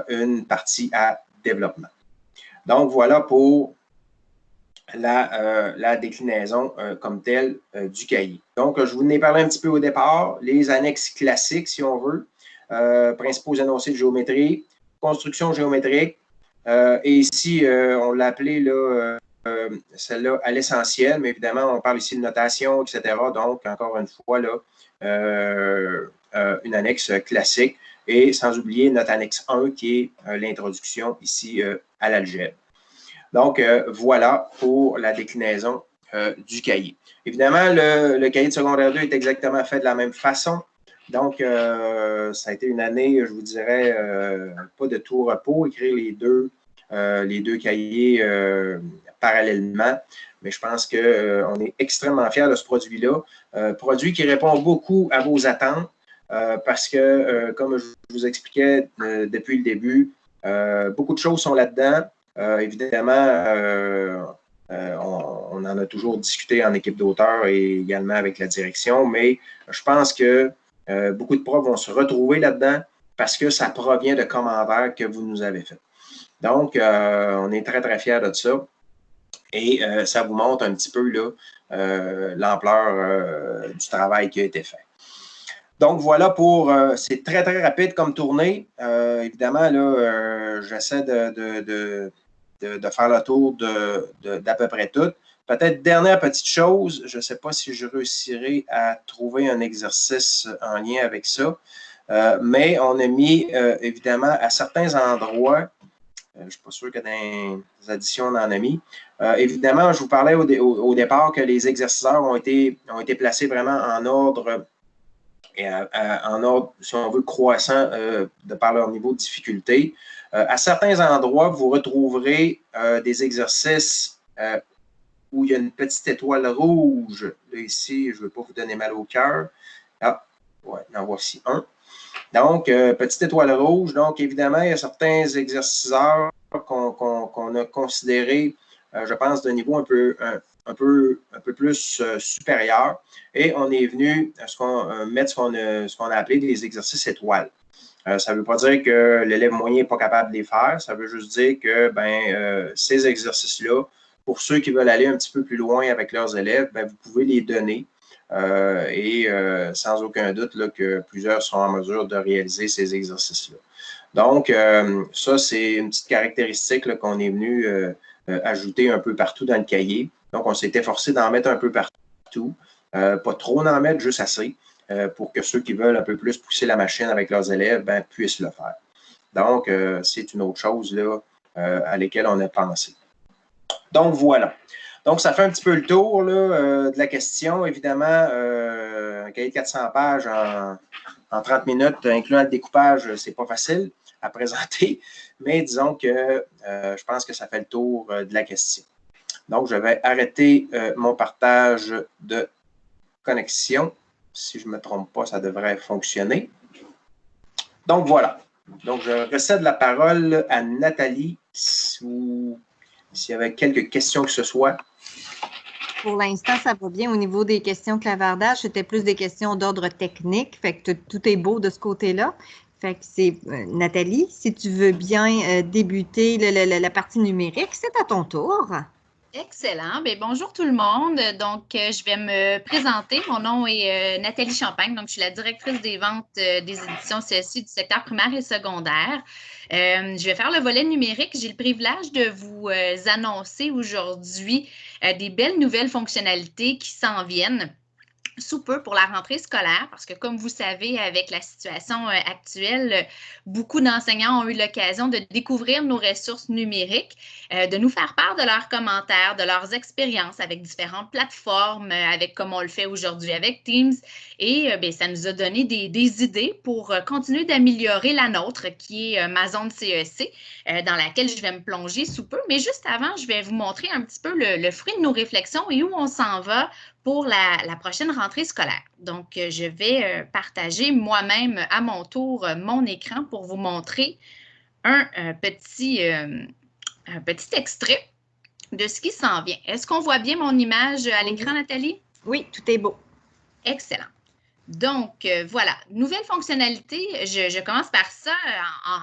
une partie à développement. Donc, voilà pour la déclinaison comme telle du cahier. Donc, je vous en ai parlé un petit peu au départ, les annexes classiques, si on veut, principaux énoncés de géométrie, construction géométrique, et ici, on l'a appelé celle-là à l'essentiel, mais évidemment, on parle ici de notation, etc. Donc, encore une fois, là, une annexe classique, et sans oublier notre annexe 1 qui est l'introduction ici à l'algèbre. Donc, voilà pour la déclinaison du cahier. Évidemment, le cahier de secondaire 2 est exactement fait de la même façon. Donc, ça a été une année, je vous dirais, pas de tout repos, écrire les deux cahiers parallèlement. Mais je pense qu'on est extrêmement fiers de ce produit-là. Produit qui répond beaucoup à vos attentes parce que, comme je vous expliquais depuis le début, beaucoup de choses sont là-dedans. Évidemment, on en a toujours discuté en équipe d'auteurs et également avec la direction, mais je pense que beaucoup de profs vont se retrouver là-dedans parce que ça provient de commentaires que vous nous avez faits. Donc, on est très, très fiers de ça. Et ça vous montre un petit peu l'ampleur du travail qui a été fait. Donc, voilà pour... c'est très, très rapide comme tournée. Évidemment, là, j'essaie de faire le tour d'à peu près tout. Peut-être dernière petite chose, je ne sais pas si je réussirai à trouver un exercice en lien avec ça, mais on a mis évidemment à certains endroits, je ne suis pas sûr que dans les additions on en a mis. Évidemment, je vous parlais au départ que les exerciceurs ont été placés vraiment en ordre, en ordre, si on veut, croissant de par leur niveau de difficulté. À certains endroits, vous retrouverez des exercices où il y a une petite étoile rouge. Là, ici, je ne veux pas vous donner mal au cœur. Ah, ouais, en voici un. Donc, petite étoile rouge. Donc, évidemment, il y a certains exerciceurs qu'on a considérés, je pense, d'un niveau un peu plus supérieur. Et on est venu mettre ce qu'on a appelé des exercices étoiles. Ça ne veut pas dire que l'élève moyen n'est pas capable de les faire. Ça veut juste dire que ces exercices-là, pour ceux qui veulent aller un petit peu plus loin avec leurs élèves, vous pouvez les donner. Sans aucun doute là, que plusieurs sont en mesure de réaliser ces exercices-là. Donc, ça, c'est une petite caractéristique qu'on est venu ajouter un peu partout dans le cahier. Donc, on s'est efforcé d'en mettre un peu partout. Pas trop d'en mettre, juste assez, pour que ceux qui veulent un peu plus pousser la machine avec leurs élèves puissent le faire. Donc, c'est une autre chose là, à laquelle on a pensé. Donc, voilà. Donc, ça fait un petit peu le tour là, de la question. Évidemment, un cahier de 400 pages en 30 minutes, incluant le découpage, c'est pas facile à présenter, mais disons que je pense que ça fait le tour de la question. Donc, je vais arrêter mon partage de connexion. Si je ne me trompe pas, ça devrait fonctionner. Donc, voilà. Donc, je recède la parole à Nathalie s'il y avait quelques questions que ce soit. Pour l'instant, ça va bien. Au niveau des questions clavardage, c'était plus des questions d'ordre technique. Fait que tout est beau de ce côté-là. Fait que c'est Nathalie, si tu veux bien débuter la partie numérique, c'est à ton tour. Excellent. Bien, bonjour tout le monde. Donc, je vais me présenter. Mon nom est Nathalie Champagne. Donc, je suis la directrice des ventes des éditions CSI du secteur primaire et secondaire. Je vais faire le volet numérique. J'ai le privilège de vous annoncer aujourd'hui des belles nouvelles fonctionnalités qui s'en viennent sous peu pour la rentrée scolaire, parce que comme vous savez, avec la situation actuelle, beaucoup d'enseignants ont eu l'occasion de découvrir nos ressources numériques, de nous faire part de leurs commentaires, de leurs expériences avec différentes plateformes, avec comme on le fait aujourd'hui avec Teams. Et bien, ça nous a donné des idées pour continuer d'améliorer la nôtre, qui est ma zone CEC, dans laquelle je vais me plonger sous peu. Mais juste avant, je vais vous montrer un petit peu le fruit de nos réflexions et où on s'en va pour la prochaine rentrée scolaire. Donc, je vais partager moi-même à mon tour mon écran pour vous montrer un petit extrait de ce qui s'en vient. Est-ce qu'on voit bien mon image à l'écran, Nathalie? Oui, tout est beau. Excellent. Donc, voilà, nouvelle fonctionnalité. Je commence par ça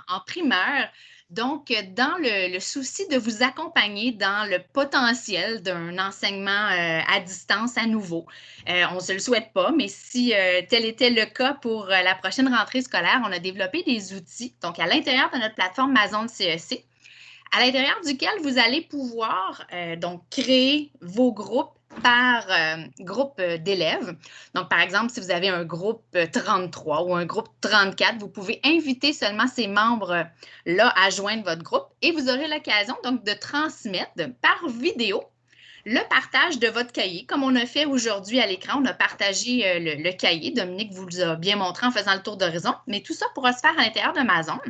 en primeur. Donc, dans le souci de vous accompagner dans le potentiel d'un enseignement à distance à nouveau, on ne se le souhaite pas, mais si tel était le cas pour la prochaine rentrée scolaire, on a développé des outils, donc à l'intérieur de notre plateforme Ma Zone CEC, à l'intérieur duquel vous allez pouvoir donc créer vos groupes par groupe d'élèves. Donc, par exemple, si vous avez un groupe 33 ou un groupe 34, vous pouvez inviter seulement ces membres-là à joindre votre groupe et vous aurez l'occasion donc de transmettre par vidéo le partage de votre cahier. Comme on a fait aujourd'hui à l'écran, on a partagé le cahier. Dominique vous l'a bien montré en faisant le tour d'horizon, mais tout ça pourra se faire à l'intérieur de ma zone.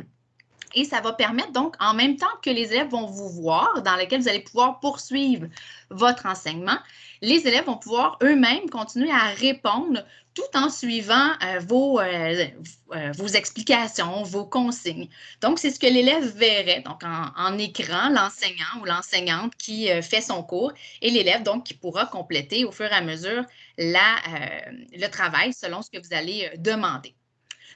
Et ça va permettre donc, en même temps que les élèves vont vous voir, dans lequel vous allez pouvoir poursuivre votre enseignement, les élèves vont pouvoir eux-mêmes continuer à répondre tout en suivant vos explications, vos consignes. Donc, c'est ce que l'élève verrait, donc en écran, l'enseignant ou l'enseignante qui fait son cours et l'élève donc qui pourra compléter au fur et à mesure le travail selon ce que vous allez demander.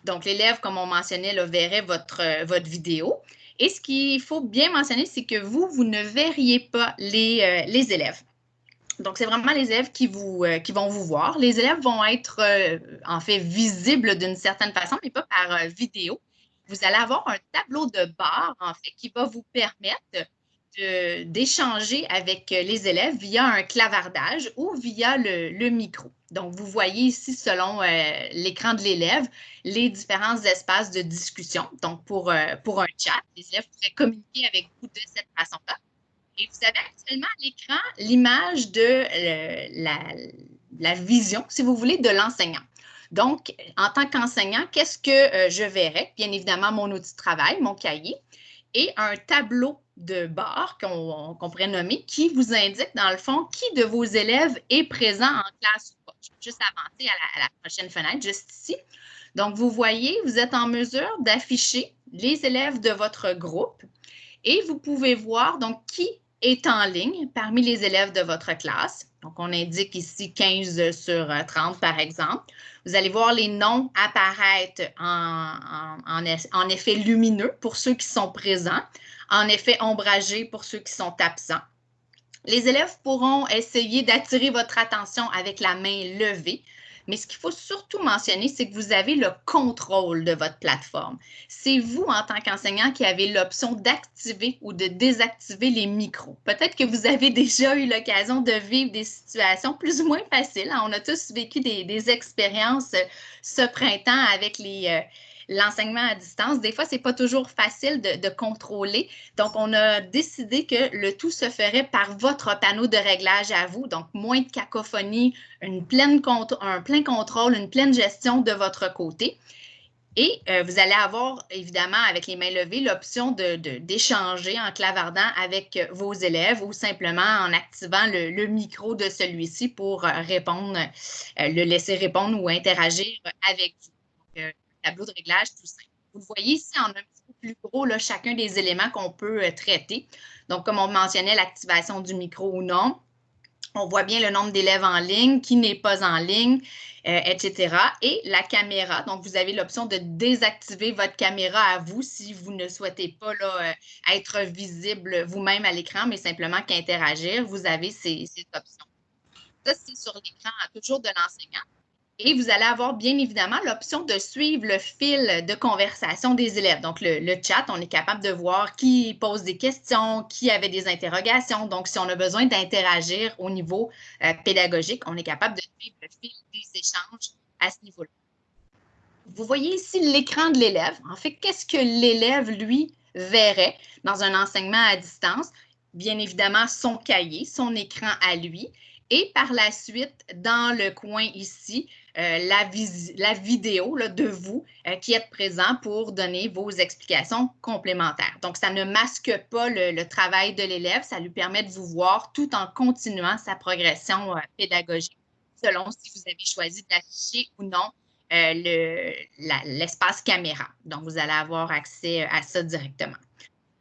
Donc, l'élève, comme on mentionnait, là, verrait votre vidéo. Et ce qu'il faut bien mentionner, c'est que vous ne verriez pas les élèves. Donc, c'est vraiment les élèves qui vont vous voir. Les élèves vont être, en fait, visibles d'une certaine façon, mais pas par vidéo. Vous allez avoir un tableau de bord, en fait, qui va vous permettre d'échanger avec les élèves via un clavardage ou via le micro. Donc, vous voyez ici, selon l'écran de l'élève, les différents espaces de discussion. Donc, pour un chat, les élèves pourraient communiquer avec vous de cette façon-là. Et vous avez actuellement à l'écran l'image de la vision, si vous voulez, de l'enseignant. Donc, en tant qu'enseignant, qu'est-ce que je verrais? Bien évidemment, mon outil de travail, mon cahier, et un tableau de bord qu'on pourrait nommer qui vous indique, dans le fond, qui de vos élèves est présent en classe ou pas. Je vais juste avancer à la prochaine fenêtre, juste ici. Donc, vous voyez, vous êtes en mesure d'afficher les élèves de votre groupe et vous pouvez voir donc qui est en ligne parmi les élèves de votre classe. Donc, on indique ici 15 sur 30, par exemple. Vous allez voir les noms apparaître en effet lumineux pour ceux qui sont présents, en effet ombragé pour ceux qui sont absents. Les élèves pourront essayer d'attirer votre attention avec la main levée. Mais ce qu'il faut surtout mentionner, c'est que vous avez le contrôle de votre plateforme. C'est vous, en tant qu'enseignant, qui avez l'option d'activer ou de désactiver les micros. Peut-être que vous avez déjà eu l'occasion de vivre des situations plus ou moins faciles. On a tous vécu des expériences ce printemps avec l'enseignement à distance. Des fois, ce n'est pas toujours facile de contrôler. Donc, on a décidé que le tout se ferait par votre panneau de réglage à vous. Donc, moins de cacophonie, un plein contrôle, une pleine gestion de votre côté. Et vous allez avoir, évidemment, avec les mains levées, l'option d'échanger en clavardant avec vos élèves ou simplement en activant le micro de celui-ci pour répondre, le laisser répondre ou interagir avec vous. Donc, tableau de réglage tout simple. Vous le voyez ici en un petit peu plus gros, là, chacun des éléments qu'on peut traiter. Donc, comme on mentionnait, l'activation du micro ou non. On voit bien le nombre d'élèves en ligne, qui n'est pas en ligne, etc. Et la caméra. Donc, vous avez l'option de désactiver votre caméra à vous si vous ne souhaitez pas là, être visible vous-même à l'écran, mais simplement qu'interagir. Vous avez ces options. Ça, c'est sur l'écran toujours de l'enseignant. Et vous allez avoir bien évidemment l'option de suivre le fil de conversation des élèves. Donc, le chat, on est capable de voir qui pose des questions, qui avait des interrogations. Donc, si on a besoin d'interagir au niveau pédagogique, on est capable de suivre le fil des échanges à ce niveau-là. Vous voyez ici l'écran de l'élève. En fait, qu'est-ce que l'élève, lui, verrait dans un enseignement à distance? Bien évidemment, son cahier, son écran à lui. Et par la suite, dans le coin ici, la vidéo là, de vous qui êtes présent pour donner vos explications complémentaires. Donc, ça ne masque pas le travail de l'élève, ça lui permet de vous voir tout en continuant sa progression pédagogique, selon si vous avez choisi d'afficher ou non l'espace caméra. Donc, vous allez avoir accès à ça directement.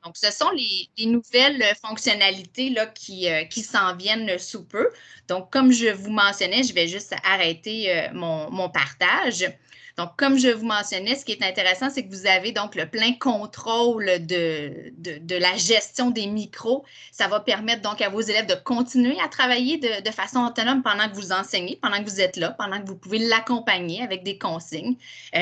Donc, ce sont les nouvelles fonctionnalités là, qui s'en viennent sous peu. Donc, comme je vous mentionnais, je vais juste arrêter mon partage. Donc, comme je vous mentionnais, ce qui est intéressant, c'est que vous avez donc le plein contrôle de la gestion des micros. Ça va permettre donc à vos élèves de continuer à travailler de façon autonome pendant que vous enseignez, pendant que vous êtes là, pendant que vous pouvez l'accompagner avec des consignes,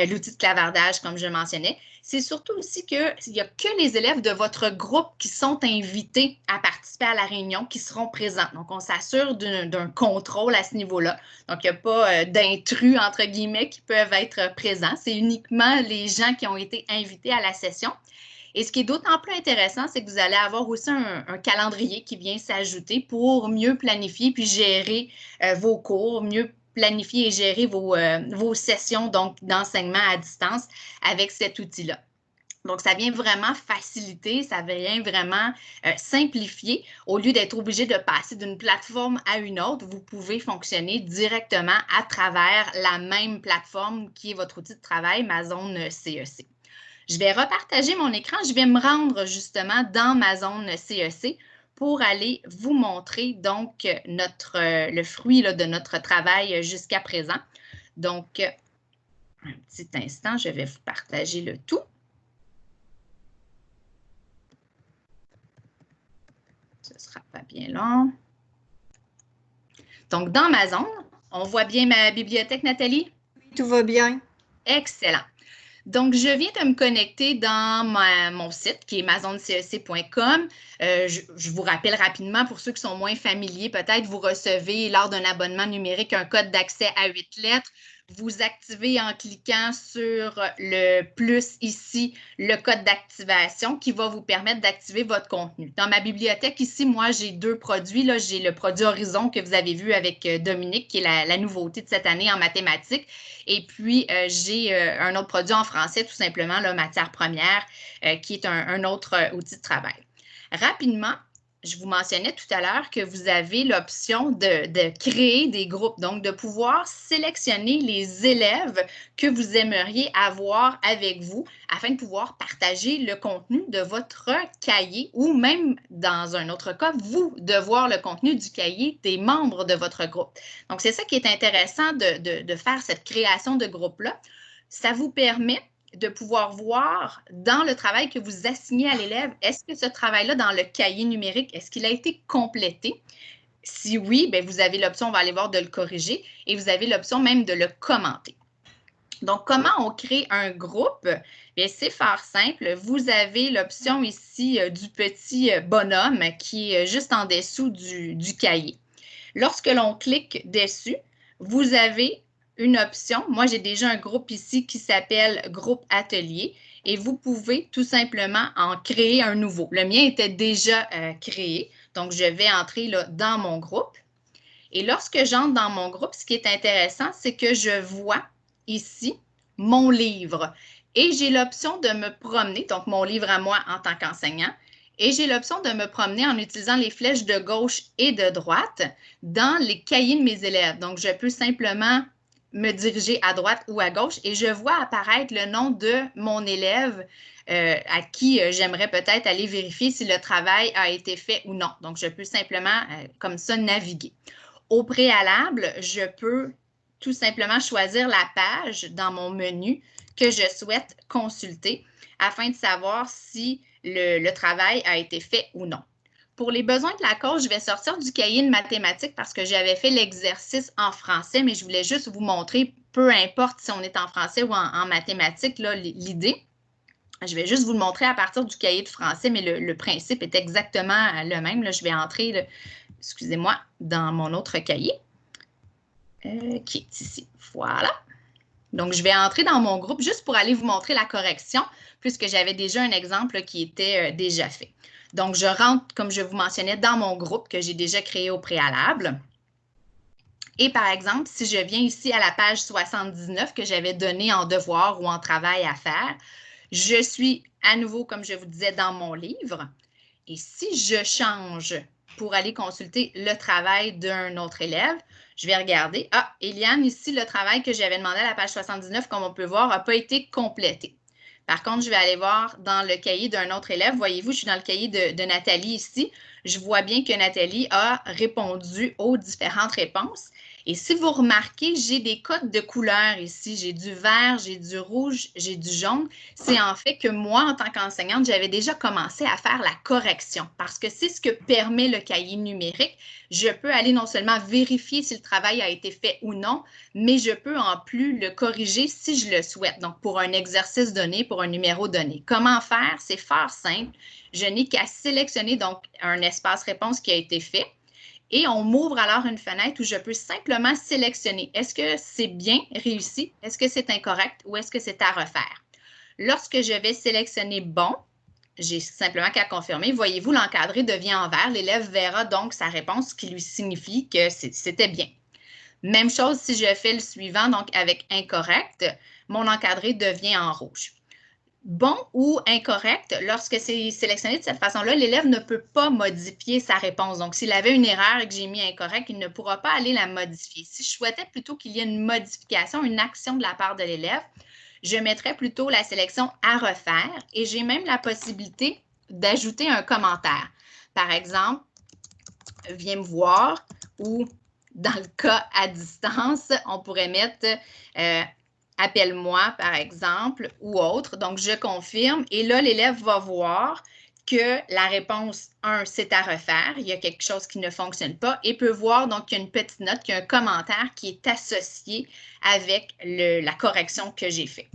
l'outil de clavardage, comme je mentionnais. C'est surtout aussi qu'il n'y a que les élèves de votre groupe qui sont invités à participer à la réunion, qui seront présents. Donc, on s'assure d'un contrôle à ce niveau-là. Donc, il n'y a pas d'intrus, entre guillemets, qui peuvent être présents. C'est uniquement les gens qui ont été invités à la session. Et ce qui est d'autant plus intéressant, c'est que vous allez avoir aussi un calendrier qui vient s'ajouter pour mieux planifier puis gérer vos cours, mieux planifier et gérer vos sessions d'enseignement à distance avec cet outil-là. Donc, ça vient vraiment faciliter, ça vient vraiment simplifier. Au lieu d'être obligé de passer d'une plateforme à une autre, vous pouvez fonctionner directement à travers la même plateforme qui est votre outil de travail, ma zone CEC. Je vais repartager mon écran. Je vais me rendre justement dans ma zone CEC pour aller vous montrer donc le fruit là, de notre travail jusqu'à présent. Donc, un petit instant, je vais vous partager le tout. Ce ne sera pas bien long. Donc, dans ma zone, on voit bien ma bibliothèque, Nathalie? Tout va bien. Excellent. Donc, je viens de me connecter dans mon site qui est mazonecec.com. Je vous rappelle rapidement, pour ceux qui sont moins familiers, peut-être vous recevez lors d'un abonnement numérique un code d'accès à 8 lettres. Vous activez en cliquant sur le plus ici, le code d'activation qui va vous permettre d'activer votre contenu. Dans ma bibliothèque ici, moi, j'ai deux produits. J'ai le produit Horizon que vous avez vu avec Dominique, qui est la nouveauté de cette année en mathématiques. Et puis, j'ai un autre produit en français, tout simplement, la matière première, qui est un autre outil de travail. Rapidement, je vous mentionnais tout à l'heure que vous avez l'option de créer des groupes, donc de pouvoir sélectionner les élèves que vous aimeriez avoir avec vous afin de pouvoir partager le contenu de votre cahier ou même, dans un autre cas, vous de voir le contenu du cahier des membres de votre groupe. Donc, c'est ça qui est intéressant de faire cette création de groupe-là. Ça vous permet de pouvoir voir dans le travail que vous assignez à l'élève, est-ce que ce travail-là dans le cahier numérique, est-ce qu'il a été complété? Si oui, bien, vous avez l'option, on va aller voir, de le corriger et vous avez l'option même de le commenter. Donc, comment on crée un groupe? Bien, c'est fort simple. Vous avez l'option ici du petit bonhomme qui est juste en dessous du cahier. Lorsque l'on clique dessus, vous avez une option. Moi, j'ai déjà un groupe ici qui s'appelle Groupe Atelier et vous pouvez tout simplement en créer un nouveau. Le mien était déjà créé, donc je vais entrer là, dans mon groupe. Et lorsque j'entre dans mon groupe, ce qui est intéressant, c'est que je vois ici mon livre et j'ai l'option de me promener, donc mon livre à moi en tant qu'enseignant, et j'ai l'option de me promener en utilisant les flèches de gauche et de droite dans les cahiers de mes élèves. Donc, je peux simplement me diriger à droite ou à gauche et je vois apparaître le nom de mon élève à qui j'aimerais peut-être aller vérifier si le travail a été fait ou non. Donc, je peux simplement comme ça naviguer. Au préalable, je peux tout simplement choisir la page dans mon menu que je souhaite consulter afin de savoir si le travail a été fait ou non. Pour les besoins de la cause, je vais sortir du cahier de mathématiques parce que j'avais fait l'exercice en français, mais je voulais juste vous montrer, peu importe si on est en français ou en mathématiques, l'idée. Je vais juste vous le montrer à partir du cahier de français, mais le principe est exactement le même. Là, je vais entrer, excusez-moi, dans mon autre cahier qui est ici. Voilà. Donc, je vais entrer dans mon groupe juste pour aller vous montrer la correction, puisque j'avais déjà un exemple qui était déjà fait. Donc, je rentre, comme je vous mentionnais, dans mon groupe que j'ai déjà créé au préalable. Et par exemple, si je viens ici à la page 79 que j'avais donnée en devoir ou en travail à faire, je suis à nouveau, comme je vous disais, dans mon livre. Et si je change pour aller consulter le travail d'un autre élève, je vais regarder. Ah, Eliane, ici, le travail que j'avais demandé à la page 79, comme on peut voir, n'a pas été complété. Par contre, je vais aller voir dans le cahier d'un autre élève. Voyez-vous, je suis dans le cahier de Nathalie ici. Je vois bien que Nathalie a répondu aux différentes réponses. Et si vous remarquez, j'ai des codes de couleurs ici. J'ai du vert, j'ai du rouge, j'ai du jaune. C'est en fait que moi, en tant qu'enseignante, j'avais déjà commencé à faire la correction parce que c'est ce que permet le cahier numérique. Je peux aller non seulement vérifier si le travail a été fait ou non, mais je peux en plus le corriger si je le souhaite. Donc, pour un exercice donné, pour un numéro donné. Comment faire? C'est fort simple. Je n'ai qu'à sélectionner donc un espace réponse qui a été fait. Et on m'ouvre alors une fenêtre où je peux simplement sélectionner. Est-ce que c'est bien réussi? Est-ce que c'est incorrect ou est-ce que c'est à refaire? Lorsque je vais sélectionner bon, j'ai simplement qu'à confirmer. Voyez-vous, l'encadré devient en vert. L'élève verra donc sa réponse, ce qui lui signifie que c'était bien. Même chose si je fais le suivant, donc avec incorrect, mon encadré devient en rouge. Bon ou incorrect, lorsque c'est sélectionné de cette façon-là, l'élève ne peut pas modifier sa réponse. Donc, s'il avait une erreur et que j'ai mis incorrect, il ne pourra pas aller la modifier. Si je souhaitais plutôt qu'il y ait une modification, une action de la part de l'élève, je mettrais plutôt la sélection à refaire et j'ai même la possibilité d'ajouter un commentaire. Par exemple, viens me voir ou dans le cas à distance, on pourrait mettre appelle-moi, par exemple, ou autre. Donc, je confirme. Et là, l'élève va voir que la réponse 1, c'est à refaire. Il y a quelque chose qui ne fonctionne pas et peut voir donc qu'il y a une petite note, qu'il y a un commentaire qui est associé avec la correction que j'ai faite.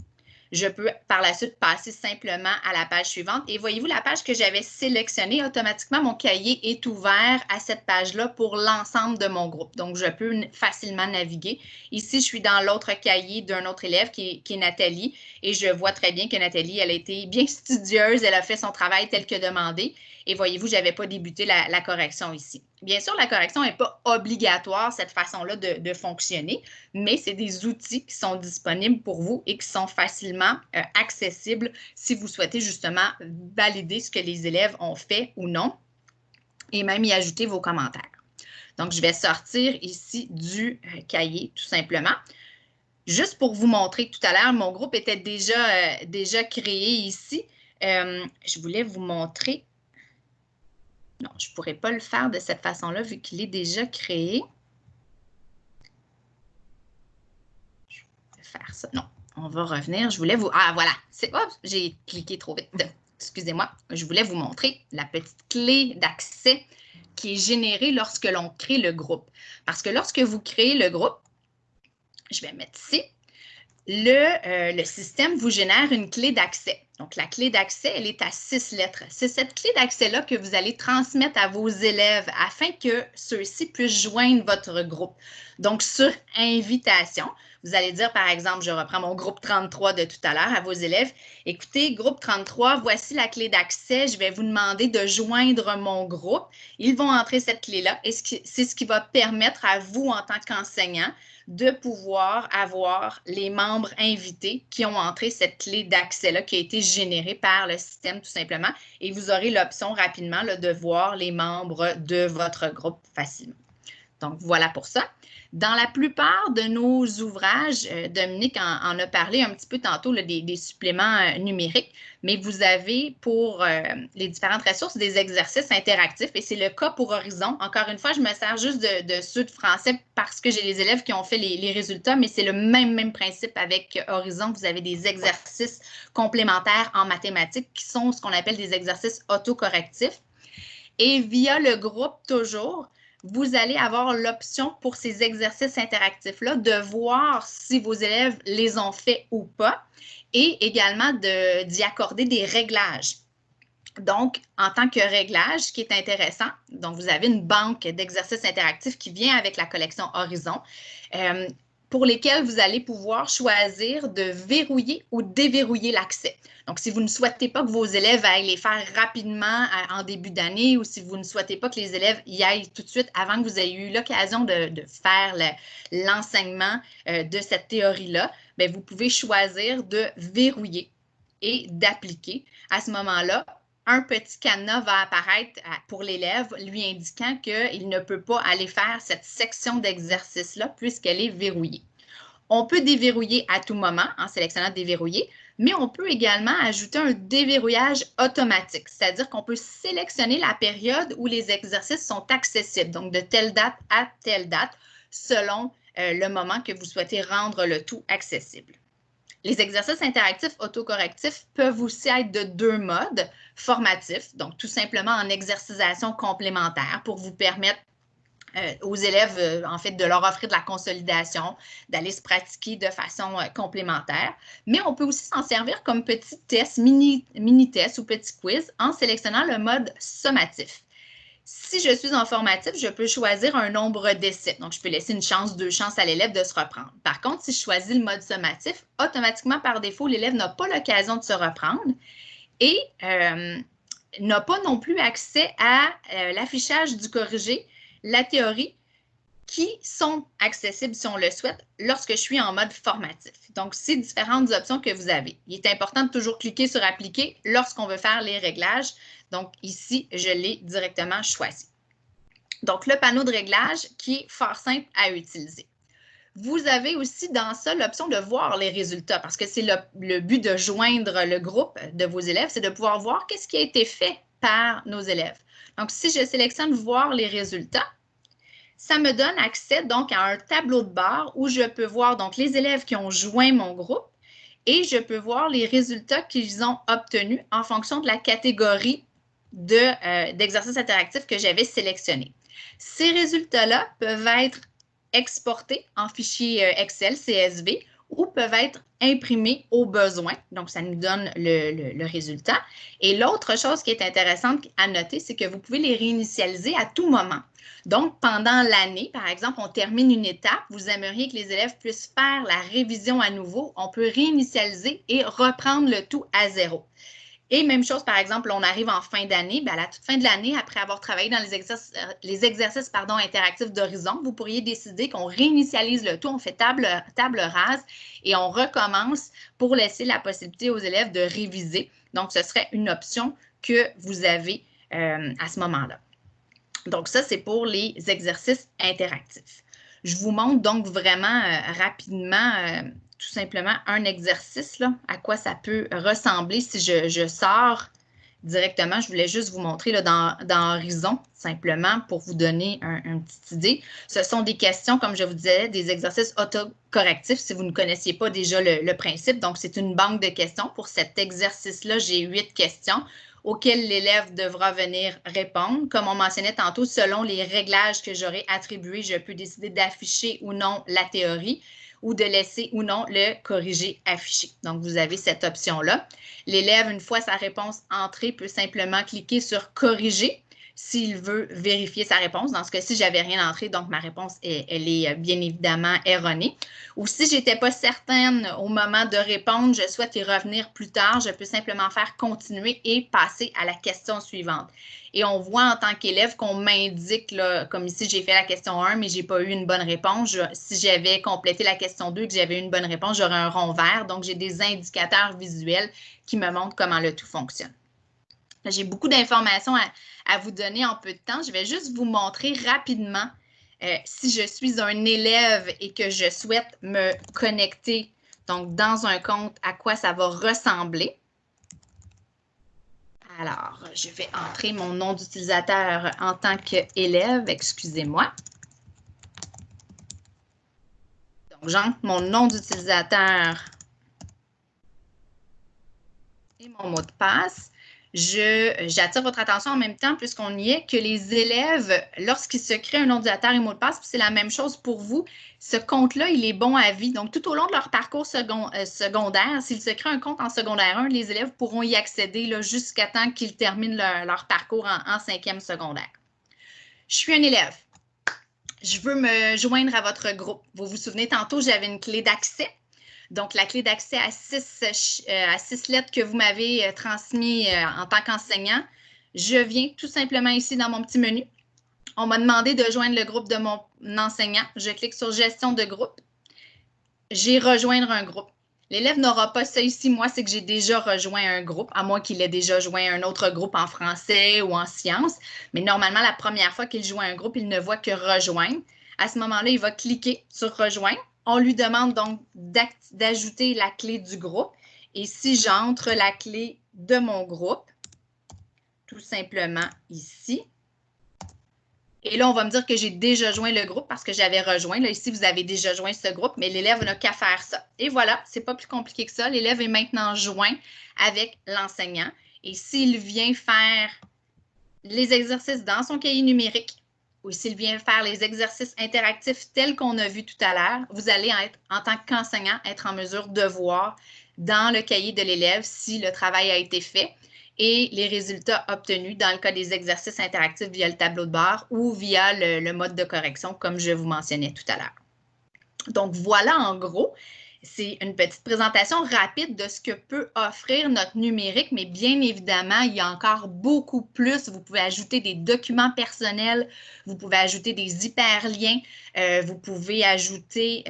Je peux par la suite passer simplement à la page suivante. Et voyez-vous, la page que j'avais sélectionnée, automatiquement, mon cahier est ouvert à cette page-là pour l'ensemble de mon groupe. Donc, je peux facilement naviguer. Ici, je suis dans l'autre cahier d'un autre élève qui est Nathalie. Et je vois très bien que Nathalie, elle a été bien studieuse. Elle a fait son travail tel que demandé. Et voyez-vous, je n'avais pas débuté la correction ici. Bien sûr, la correction n'est pas obligatoire, cette façon-là de fonctionner, mais c'est des outils qui sont disponibles pour vous et qui sont facilement accessibles si vous souhaitez justement valider ce que les élèves ont fait ou non et même y ajouter vos commentaires. Donc, je vais sortir ici du cahier, tout simplement. Juste pour vous montrer tout à l'heure, mon groupe était déjà créé ici. Je voulais vous montrer. Non, je ne pourrais pas le faire de cette façon-là vu qu'il est déjà créé. Je vais faire ça. Non, on va revenir. Je voulais vous... Ah, voilà. J'ai cliqué trop vite. Excusez-moi. Je voulais vous montrer la petite clé d'accès qui est générée lorsque l'on crée le groupe. Parce que lorsque vous créez le groupe, je vais mettre ici, le système vous génère une clé d'accès. Donc, la clé d'accès, elle est à 6 lettres. C'est cette clé d'accès-là que vous allez transmettre à vos élèves afin que ceux-ci puissent joindre votre groupe. Donc, sur invitation, vous allez dire, par exemple, je reprends mon groupe 33 de tout à l'heure à vos élèves. Écoutez, groupe 33, voici la clé d'accès. Je vais vous demander de joindre mon groupe. Ils vont entrer cette clé-là et c'est ce qui va permettre à vous, en tant qu'enseignant, de pouvoir avoir les membres invités qui ont entré cette clé d'accès-là qui a été générée par le système tout simplement. Et vous aurez l'option rapidement là, de voir les membres de votre groupe facilement. Donc, voilà pour ça. Dans la plupart de nos ouvrages, Dominique en a parlé un petit peu tantôt, là, des suppléments numériques, mais vous avez pour les différentes ressources des exercices interactifs et c'est le cas pour Horizon. Encore une fois, je me sers juste de ceux de français parce que j'ai les élèves qui ont fait les résultats, mais c'est le même principe avec Horizon. Vous avez des exercices complémentaires en mathématiques qui sont ce qu'on appelle des exercices autocorrectifs. Et via le groupe toujours, vous allez avoir l'option pour ces exercices interactifs-là de voir si vos élèves les ont faits ou pas et également d'y accorder des réglages. Donc, en tant que réglage, ce qui est intéressant, donc vous avez une banque d'exercices interactifs qui vient avec la collection Horizon, pour lesquels vous allez pouvoir choisir de verrouiller ou déverrouiller l'accès. Donc, si vous ne souhaitez pas que vos élèves aillent les faire rapidement en début d'année ou si vous ne souhaitez pas que les élèves y aillent tout de suite avant que vous ayez eu l'occasion de faire l'enseignement de cette théorie-là, bien, vous pouvez choisir de verrouiller et d'appliquer. À ce moment-là, un petit cadenas va apparaître pour l'élève lui indiquant qu'il ne peut pas aller faire cette section d'exercice-là puisqu'elle est verrouillée. On peut déverrouiller à tout moment en sélectionnant déverrouiller, mais on peut également ajouter un déverrouillage automatique, c'est-à-dire qu'on peut sélectionner la période où les exercices sont accessibles, donc de telle date à telle date, selon le moment que vous souhaitez rendre le tout accessible. Les exercices interactifs autocorrectifs peuvent aussi être de deux modes, formatifs, donc tout simplement en exercisation complémentaire pour vous permettre aux élèves, en fait, de leur offrir de la consolidation, d'aller se pratiquer de façon complémentaire. Mais on peut aussi s'en servir comme petit test, mini-test ou petit quiz en sélectionnant le mode sommatif. Si je suis en formatif, je peux choisir un nombre d'essais. Donc, je peux laisser une chance, 2 chances à l'élève de se reprendre. Par contre, si je choisis le mode sommatif, automatiquement, par défaut, l'élève n'a pas l'occasion de se reprendre et n'a pas non plus accès à l'affichage du corrigé, la théorie, qui sont accessibles, si on le souhaite, lorsque je suis en mode formatif. Donc, c'est différentes options que vous avez. Il est important de toujours cliquer sur « Appliquer » lorsqu'on veut faire les réglages. Donc, ici, je l'ai directement choisi. Donc, le panneau de réglage qui est fort simple à utiliser. Vous avez aussi dans ça l'option de voir les résultats parce que c'est le but de joindre le groupe de vos élèves, c'est de pouvoir voir qu'est-ce qui a été fait par nos élèves. Donc, si je sélectionne « Voir les résultats », ça me donne accès donc à un tableau de bord où je peux voir donc les élèves qui ont joint mon groupe et je peux voir les résultats qu'ils ont obtenus en fonction de la catégorie d'exercices interactifs que j'avais sélectionné. Ces résultats-là peuvent être exportés en fichier Excel, CSV, ou peuvent être imprimés au besoin. Donc, ça nous donne le résultat. Et l'autre chose qui est intéressante à noter, c'est que vous pouvez les réinitialiser à tout moment. Donc, pendant l'année, par exemple, on termine une étape, vous aimeriez que les élèves puissent faire la révision à nouveau, on peut réinitialiser et reprendre le tout à zéro. Et même chose, par exemple, on arrive en fin d'année, à la toute fin de l'année, après avoir travaillé dans les exercices interactifs d'Horizon, vous pourriez décider qu'on réinitialise le tout, on fait table rase et on recommence pour laisser la possibilité aux élèves de réviser. Donc, ce serait une option que vous avez à ce moment-là. Donc, ça, c'est pour les exercices interactifs. Je vous montre donc vraiment rapidement tout simplement un exercice, là, à quoi ça peut ressembler si je sors directement. Je voulais juste vous montrer là, dans Horizon, simplement pour vous donner une petite idée. Ce sont des questions, comme je vous disais, des exercices autocorrectifs si vous ne connaissiez pas déjà le principe. Donc, c'est une banque de questions. Pour cet exercice-là, j'ai 8 questions auxquelles l'élève devra venir répondre. Comme on mentionnait tantôt, selon les réglages que j'aurai attribués, je peux décider d'afficher ou non la théorie ou de laisser ou non le corrigé affiché. Donc, vous avez cette option-là. L'élève, une fois sa réponse entrée, peut simplement cliquer sur « Corriger » s'il veut vérifier sa réponse. Dans ce cas-ci, je n'avais rien entré, donc ma réponse, elle est bien évidemment erronée. Ou si je n'étais pas certaine au moment de répondre, je souhaite y revenir plus tard, je peux simplement faire « Continuer » et passer à la question suivante. Et on voit en tant qu'élève qu'on m'indique, comme ici, j'ai fait la question 1, mais je n'ai pas eu une bonne réponse. Si j'avais complété la question 2 et que j'avais eu une bonne réponse, j'aurais un rond vert. Donc, j'ai des indicateurs visuels qui me montrent comment le tout fonctionne. J'ai beaucoup d'informations à vous donner en peu de temps. Je vais juste vous montrer rapidement si je suis un élève et que je souhaite me connecter donc dans un compte, à quoi ça va ressembler. Alors, je vais entrer mon nom d'utilisateur en tant qu'élève, excusez-moi. Donc, j'entre mon nom d'utilisateur et mon mot de passe. J'attire votre attention en même temps, puisqu'on y est, que les élèves, lorsqu'ils se créent un nom d'utilisateur et mot de passe, c'est la même chose pour vous, ce compte-là, il est bon à vie. Donc, tout au long de leur parcours secondaire, s'ils se créent un compte en secondaire 1, les élèves pourront y accéder jusqu'à temps qu'ils terminent leur parcours en 5e secondaire. Je suis un élève. Je veux me joindre à votre groupe. Vous vous souvenez, tantôt, j'avais une clé d'accès. Donc, la clé d'accès à 6 lettres que vous m'avez transmis en tant qu'enseignant. Je viens tout simplement ici dans mon petit menu. On m'a demandé de joindre le groupe de mon enseignant. Je clique sur « Gestion de groupe ». J'ai « Rejoindre un groupe ». L'élève n'aura pas ça ici. Moi, c'est que j'ai déjà rejoint un groupe, à moins qu'il ait déjà joint un autre groupe en français ou en sciences. Mais normalement, la première fois qu'il joint un groupe, il ne voit que « Rejoindre ». À ce moment-là, il va cliquer sur « Rejoindre ». On lui demande donc d'ajouter la clé du groupe. Et si j'entre la clé de mon groupe, tout simplement ici, et là, on va me dire que j'ai déjà joint le groupe parce que j'avais rejoint. Là, ici, vous avez déjà joint ce groupe, mais l'élève n'a qu'à faire ça. Et voilà, ce n'est pas plus compliqué que ça. L'élève est maintenant joint avec l'enseignant. Et s'il vient faire les exercices dans son cahier numérique, ou s'il vient faire les exercices interactifs tels qu'on a vu tout à l'heure, vous allez être, en tant qu'enseignant, être en mesure de voir dans le cahier de l'élève si le travail a été fait et les résultats obtenus dans le cas des exercices interactifs via le tableau de bord ou via le mode de correction, comme je vous mentionnais tout à l'heure. Donc, voilà en gros. C'est une petite présentation rapide de ce que peut offrir notre numérique, mais bien évidemment, il y a encore beaucoup plus. Vous pouvez ajouter des documents personnels, vous pouvez ajouter des hyperliens, vous pouvez ajouter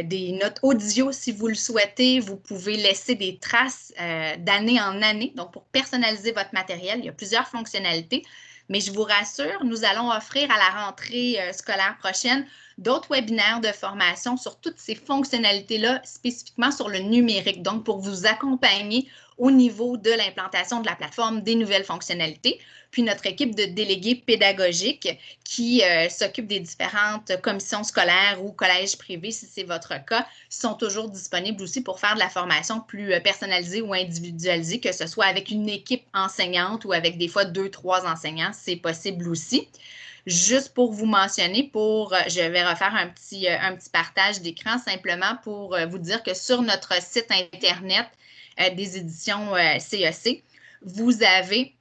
des notes audio si vous le souhaitez, vous pouvez laisser des traces d'année en année. Donc, pour personnaliser votre matériel, il y a plusieurs fonctionnalités. Mais je vous rassure, nous allons offrir à la rentrée scolaire prochaine d'autres webinaires de formation sur toutes ces fonctionnalités-là, spécifiquement sur le numérique, donc pour vous accompagner au niveau de l'implantation de la plateforme des nouvelles fonctionnalités. Puis notre équipe de délégués pédagogiques qui s'occupe des différentes commissions scolaires ou collèges privés, si c'est votre cas, sont toujours disponibles aussi pour faire de la formation plus personnalisée ou individualisée, que ce soit avec une équipe enseignante ou avec des fois 2, 3 enseignants, c'est possible aussi. Juste pour vous mentionner, je vais refaire un petit partage d'écran simplement pour vous dire que sur notre site Internet des éditions CEC, vous avez,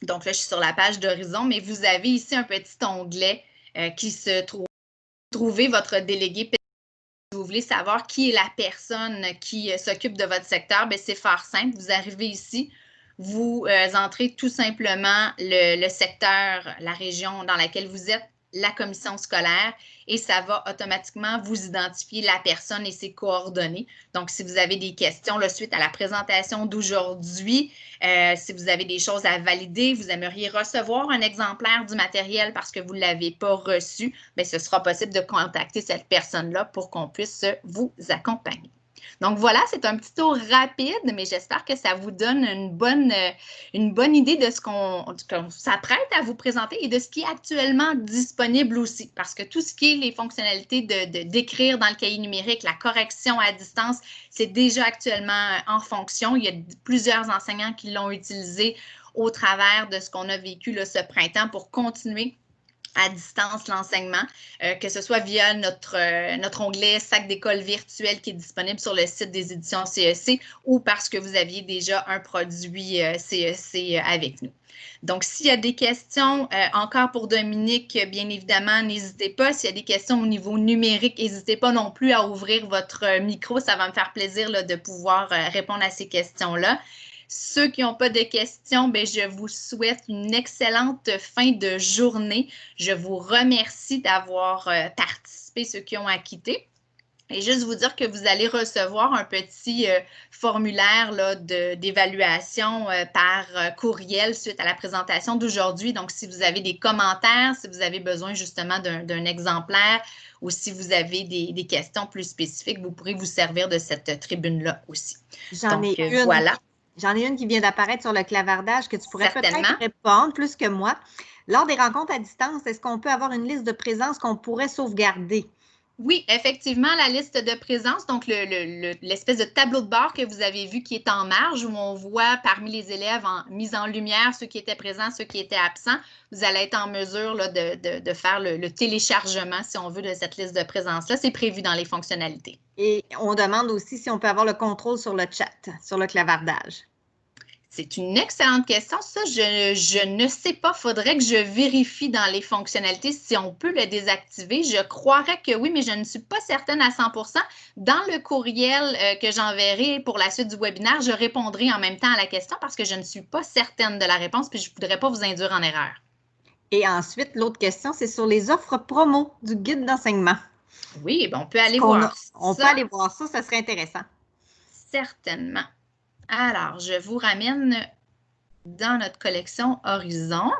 donc là, je suis sur la page d'Horizon, mais vous avez ici un petit onglet qui se trouve. Trouvez votre délégué pédagogique. Si vous voulez savoir qui est la personne qui s'occupe de votre secteur, c'est fort simple. Vous arrivez ici. Vous entrez tout simplement le secteur, la région dans laquelle vous êtes, la commission scolaire, et ça va automatiquement vous identifier la personne et ses coordonnées. Donc, si vous avez des questions suite à la présentation d'aujourd'hui, si vous avez des choses à valider, vous aimeriez recevoir un exemplaire du matériel parce que vous ne l'avez pas reçu, ce sera possible de contacter cette personne-là pour qu'on puisse vous accompagner. Donc voilà, c'est un petit tour rapide, mais j'espère que ça vous donne une bonne idée de ce qu'on s'apprête à vous présenter et de ce qui est actuellement disponible aussi. Parce que tout ce qui est les fonctionnalités d'écrire dans le cahier numérique, la correction à distance, c'est déjà actuellement en fonction. Il y a plusieurs enseignants qui l'ont utilisé au travers de ce qu'on a vécu ce printemps pour continuer à distance l'enseignement, que ce soit via notre onglet sac d'école virtuel qui est disponible sur le site des éditions CEC ou parce que vous aviez déjà un produit CEC avec nous. Donc, s'il y a des questions, encore pour Dominique, bien évidemment, n'hésitez pas. S'il y a des questions au niveau numérique, n'hésitez pas non plus à ouvrir votre micro. Ça va me faire plaisir de pouvoir répondre à ces questions-là. Ceux qui n'ont pas de questions, je vous souhaite une excellente fin de journée. Je vous remercie d'avoir participé, ceux qui ont acquitté. Et juste vous dire que vous allez recevoir un petit formulaire d'évaluation par courriel suite à la présentation d'aujourd'hui. Donc, si vous avez des commentaires, si vous avez besoin justement d'un exemplaire ou si vous avez des questions plus spécifiques, vous pourrez vous servir de cette tribune-là aussi. J'en ai une. Voilà. J'en ai une qui vient d'apparaître sur le clavardage que tu pourrais peut-être répondre plus que moi. Lors des rencontres à distance, est-ce qu'on peut avoir une liste de présence qu'on pourrait sauvegarder? Oui, effectivement, la liste de présence, donc l'espèce de tableau de bord que vous avez vu qui est en marge, où on voit parmi les élèves mis en lumière ceux qui étaient présents, ceux qui étaient absents. Vous allez être en mesure là, de faire le téléchargement, si on veut, de cette liste de présence-là. C'est prévu dans les fonctionnalités. Et on demande aussi si on peut avoir le contrôle sur le chat, sur le clavardage. C'est une excellente question. Ça, je ne sais pas. Il faudrait que je vérifie dans les fonctionnalités si on peut le désactiver. Je croirais que oui, mais je ne suis pas certaine à 100%. Dans le courriel que j'enverrai pour la suite du webinaire, je répondrai en même temps à la question parce que je ne suis pas certaine de la réponse puis je ne voudrais pas vous induire en erreur. Et ensuite, l'autre question, c'est sur les offres promo du guide d'enseignement. Oui, ben on peut aller voir ça. On peut aller voir ça, ça serait intéressant. Certainement. Alors, je vous ramène dans notre collection Horizon.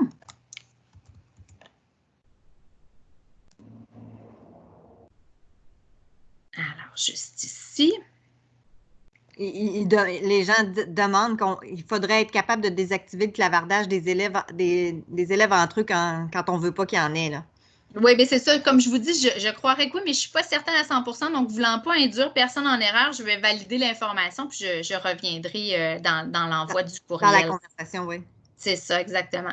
Alors, juste ici. Les gens demandent qu'il faudrait être capable de désactiver le clavardage des élèves entre eux quand on ne veut pas qu'il y en ait, là. Oui, bien c'est ça. Comme je vous dis, je croirais que oui, mais je ne suis pas certaine à 100%. Donc, voulant pas induire personne en erreur, je vais valider l'information puis je reviendrai dans l'envoi du courriel. Dans la conversation, oui. C'est ça, exactement.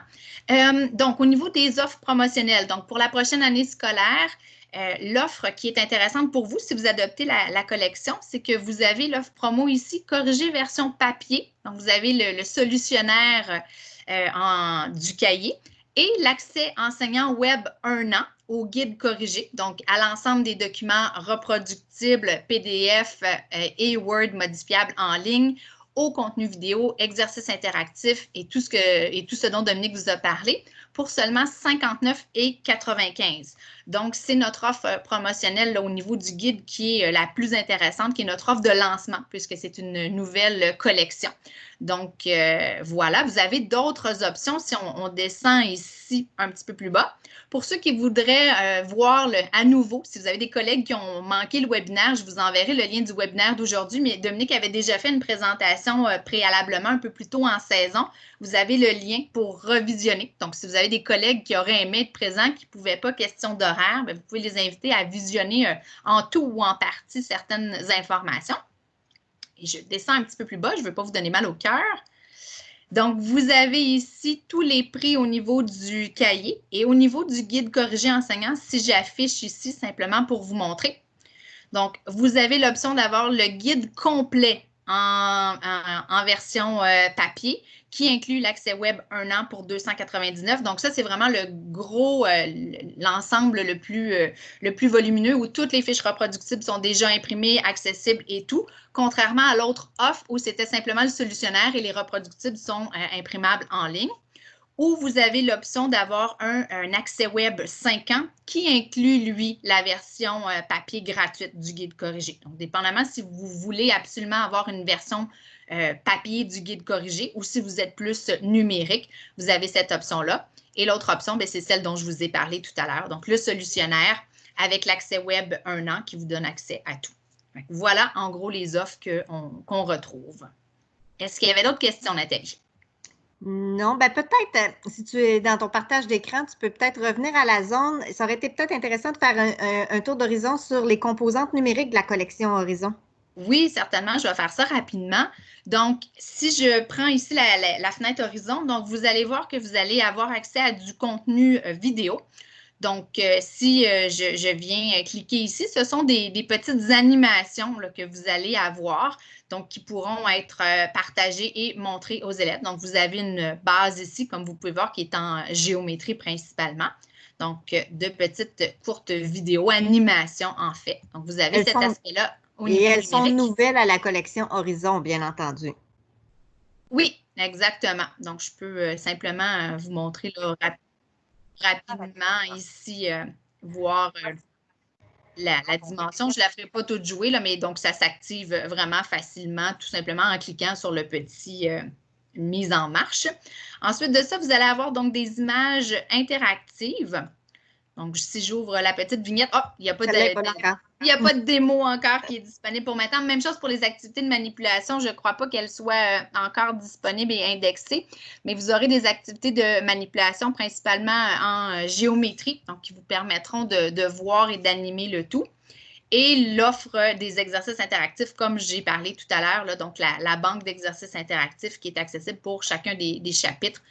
Donc, au niveau des offres promotionnelles, donc pour la prochaine année scolaire, l'offre qui est intéressante pour vous, si vous adoptez la collection, c'est que vous avez l'offre promo ici, corrigée version papier. Donc, vous avez le solutionnaire du cahier et l'accès enseignant web 1 an au guide corrigé, donc à l'ensemble des documents reproductibles, PDF et Word modifiables en ligne, au contenu vidéo, exercices interactifs et tout ce dont Dominique vous a parlé pour seulement 59,95 $. Donc, c'est notre offre promotionnelle là, au niveau du guide qui est la plus intéressante, qui est notre offre de lancement puisque c'est une nouvelle collection. Donc, voilà, vous avez d'autres options si on descend ici un petit peu plus bas. Pour ceux qui voudraient voir à nouveau, si vous avez des collègues qui ont manqué le webinaire, je vous enverrai le lien du webinaire d'aujourd'hui, mais Dominique avait déjà fait une présentation préalablement un peu plus tôt en saison. Vous avez le lien pour revisionner. Donc, si vous avez des collègues qui auraient aimé être présents, qui ne pouvaient pas, question d'horaire, vous pouvez les inviter à visionner en tout ou en partie certaines informations. Et je descends un petit peu plus bas, je ne veux pas vous donner mal au cœur. Donc, vous avez ici tous les prix au niveau du cahier et au niveau du guide corrigé enseignant, si j'affiche ici simplement pour vous montrer. Donc, vous avez l'option d'avoir le guide complet en version papier qui inclut l'accès web 1 an pour 299. Donc, ça, c'est vraiment le gros, l'ensemble le plus volumineux où toutes les fiches reproductibles sont déjà imprimées, accessibles et tout, contrairement à l'autre offre où c'était simplement le solutionnaire et les reproductibles sont imprimables en ligne. Ou vous avez l'option d'avoir un accès web 5 ans qui inclut, lui, la version papier gratuite du guide corrigé. Donc, dépendamment si vous voulez absolument avoir une version papier du guide corrigé ou si vous êtes plus numérique, vous avez cette option-là. Et l'autre option, c'est celle dont je vous ai parlé tout à l'heure. Donc, le solutionnaire avec l'accès web 1 an qui vous donne accès à tout. Donc, voilà, en gros, les offres qu'on retrouve. Est-ce qu'il y avait d'autres questions, Nathalie? Non, peut-être, si tu es dans ton partage d'écran, tu peux peut-être revenir à la zone. Ça aurait été peut-être intéressant de faire un tour d'horizon sur les composantes numériques de la collection Horizon. Oui, certainement, je vais faire ça rapidement. Donc, si je prends ici la fenêtre Horizon, donc vous allez voir que vous allez avoir accès à du contenu vidéo. Donc, si je viens cliquer ici, ce sont des petites animations là, que vous allez avoir, donc qui pourront être partagées et montrées aux élèves. Donc, vous avez une base ici, comme vous pouvez voir, qui est en géométrie principalement. Donc, de petites courtes vidéos, animations en fait. Donc, vous avez cet aspect-là au niveau numérique. Et elles sont nouvelles à la collection Horizon, bien entendu. Oui, exactement. Donc, je peux simplement vous montrer là, rapidement ici, voir la dimension. Je ne la ferai pas toute jouer, là, mais donc ça s'active vraiment facilement, tout simplement en cliquant sur le petit mise en marche. Ensuite de ça, vous allez avoir donc des images interactives. Donc, si j'ouvre la petite vignette, il n'y a pas de démo encore qui est disponible pour maintenant. Même chose pour les activités de manipulation. Je ne crois pas qu'elles soient encore disponibles et indexées, mais vous aurez des activités de manipulation principalement en géométrie, donc qui vous permettront de voir et d'animer le tout. Et l'offre des exercices interactifs, comme j'ai parlé tout à l'heure, donc la banque d'exercices interactifs qui est accessible pour chacun des chapitres,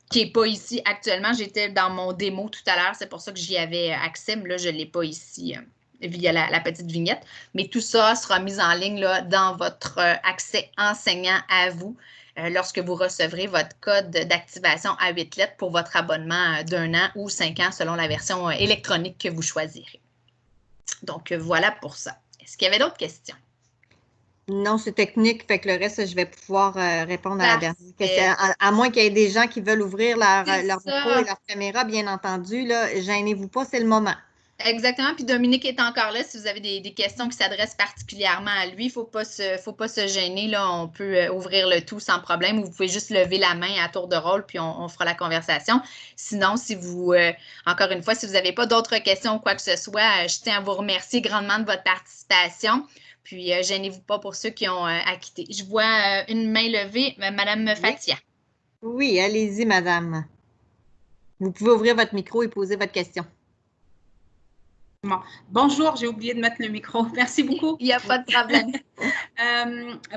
qui n'est pas ici actuellement. J'étais dans mon démo tout à l'heure, c'est pour ça que j'y avais accès, mais là, je ne l'ai pas ici via la petite vignette. Mais tout ça sera mis en ligne là, dans votre accès enseignant à vous lorsque vous recevrez votre code d'activation à 8 lettres pour votre abonnement d'1 an ou 5 ans selon la version électronique que vous choisirez. Donc, voilà pour ça. Est-ce qu'il y avait d'autres questions? Non, c'est technique, fait que le reste, je vais pouvoir répondre à la dernière question. À moins qu'il y ait des gens qui veulent ouvrir leur micro et leur caméra, bien entendu, là, gênez-vous pas, c'est le moment. Exactement. Puis Dominique est encore là. Si vous avez des questions qui s'adressent particulièrement à lui, il ne faut pas se gêner. Là. On peut ouvrir le tout sans problème. Vous pouvez juste lever la main à tour de rôle, puis on fera la conversation. Sinon, si vous, encore une fois, si vous n'avez pas d'autres questions ou quoi que ce soit, je tiens à vous remercier grandement de votre participation. Puis, gênez-vous pas pour ceux qui ont acquitté. Je vois une main levée, Madame Fatia. Oui, allez-y, Madame. Vous pouvez ouvrir votre micro et poser votre question. Bonjour, j'ai oublié de mettre le micro. Merci beaucoup. Il n'y a pas de problème.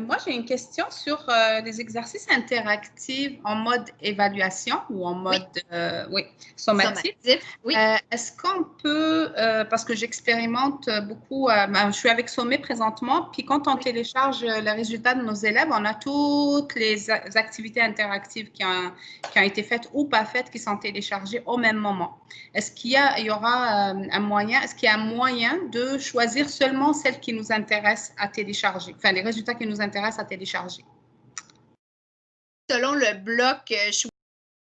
Moi, j'ai une question sur les exercices interactifs en mode évaluation ou en mode sommatif. Oui. Est-ce qu'on peut, parce que j'expérimente beaucoup, je suis avec Sommet présentement, puis quand on télécharge les résultats de nos élèves, on a toutes les activités interactives qui ont été faites ou pas faites, qui sont téléchargées au même moment. Est-ce qu'il y aura un moyen, est-ce qu'il y a un moyen de choisir seulement celles qui nous intéressent à télécharger, enfin les résultats qui nous intéressent à télécharger? Selon le bloc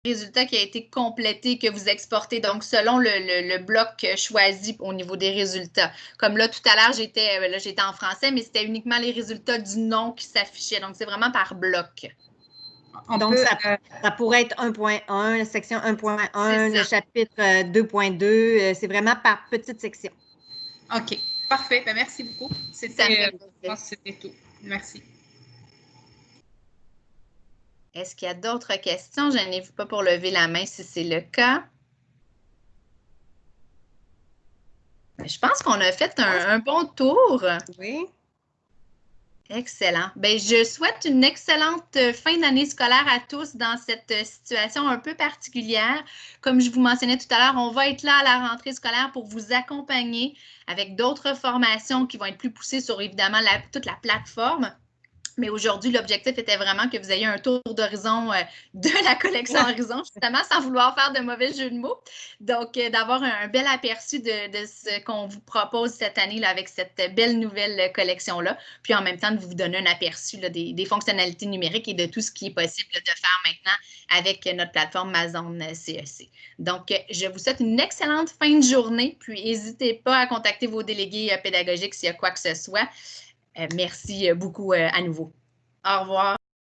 résultat qui a été complété, que vous exportez, donc selon le bloc choisi au niveau des résultats. Comme là, tout à l'heure, j'étais en français, mais c'était uniquement les résultats du nom qui s'affichaient. Donc, c'est vraiment par bloc. Donc, ça pourrait être 1.1, la section 1.1, le chapitre 2.2. C'est vraiment par petite section. OK, parfait. Ben, merci beaucoup. C'était tout. Merci. Est-ce qu'il y a d'autres questions? Je n'ai pas pour lever la main si c'est le cas. Je pense qu'on a fait un bon tour. Oui. Excellent. Bien, je souhaite une excellente fin d'année scolaire à tous dans cette situation un peu particulière. Comme je vous mentionnais tout à l'heure, on va être là à la rentrée scolaire pour vous accompagner avec d'autres formations qui vont être plus poussées sur, évidemment, toute la plateforme. Mais aujourd'hui, l'objectif était vraiment que vous ayez un tour d'horizon de la collection Horizon, justement, sans vouloir faire de mauvais jeux de mots. Donc, d'avoir un bel aperçu de ce qu'on vous propose cette année là, avec cette belle nouvelle collection-là. Puis, en même temps, de vous donner un aperçu là, des fonctionnalités numériques et de tout ce qui est possible de faire maintenant avec notre plateforme Amazon CEC. Donc, je vous souhaite une excellente fin de journée. Puis, n'hésitez pas à contacter vos délégués pédagogiques s'il y a quoi que ce soit. Merci beaucoup à nouveau. Au revoir.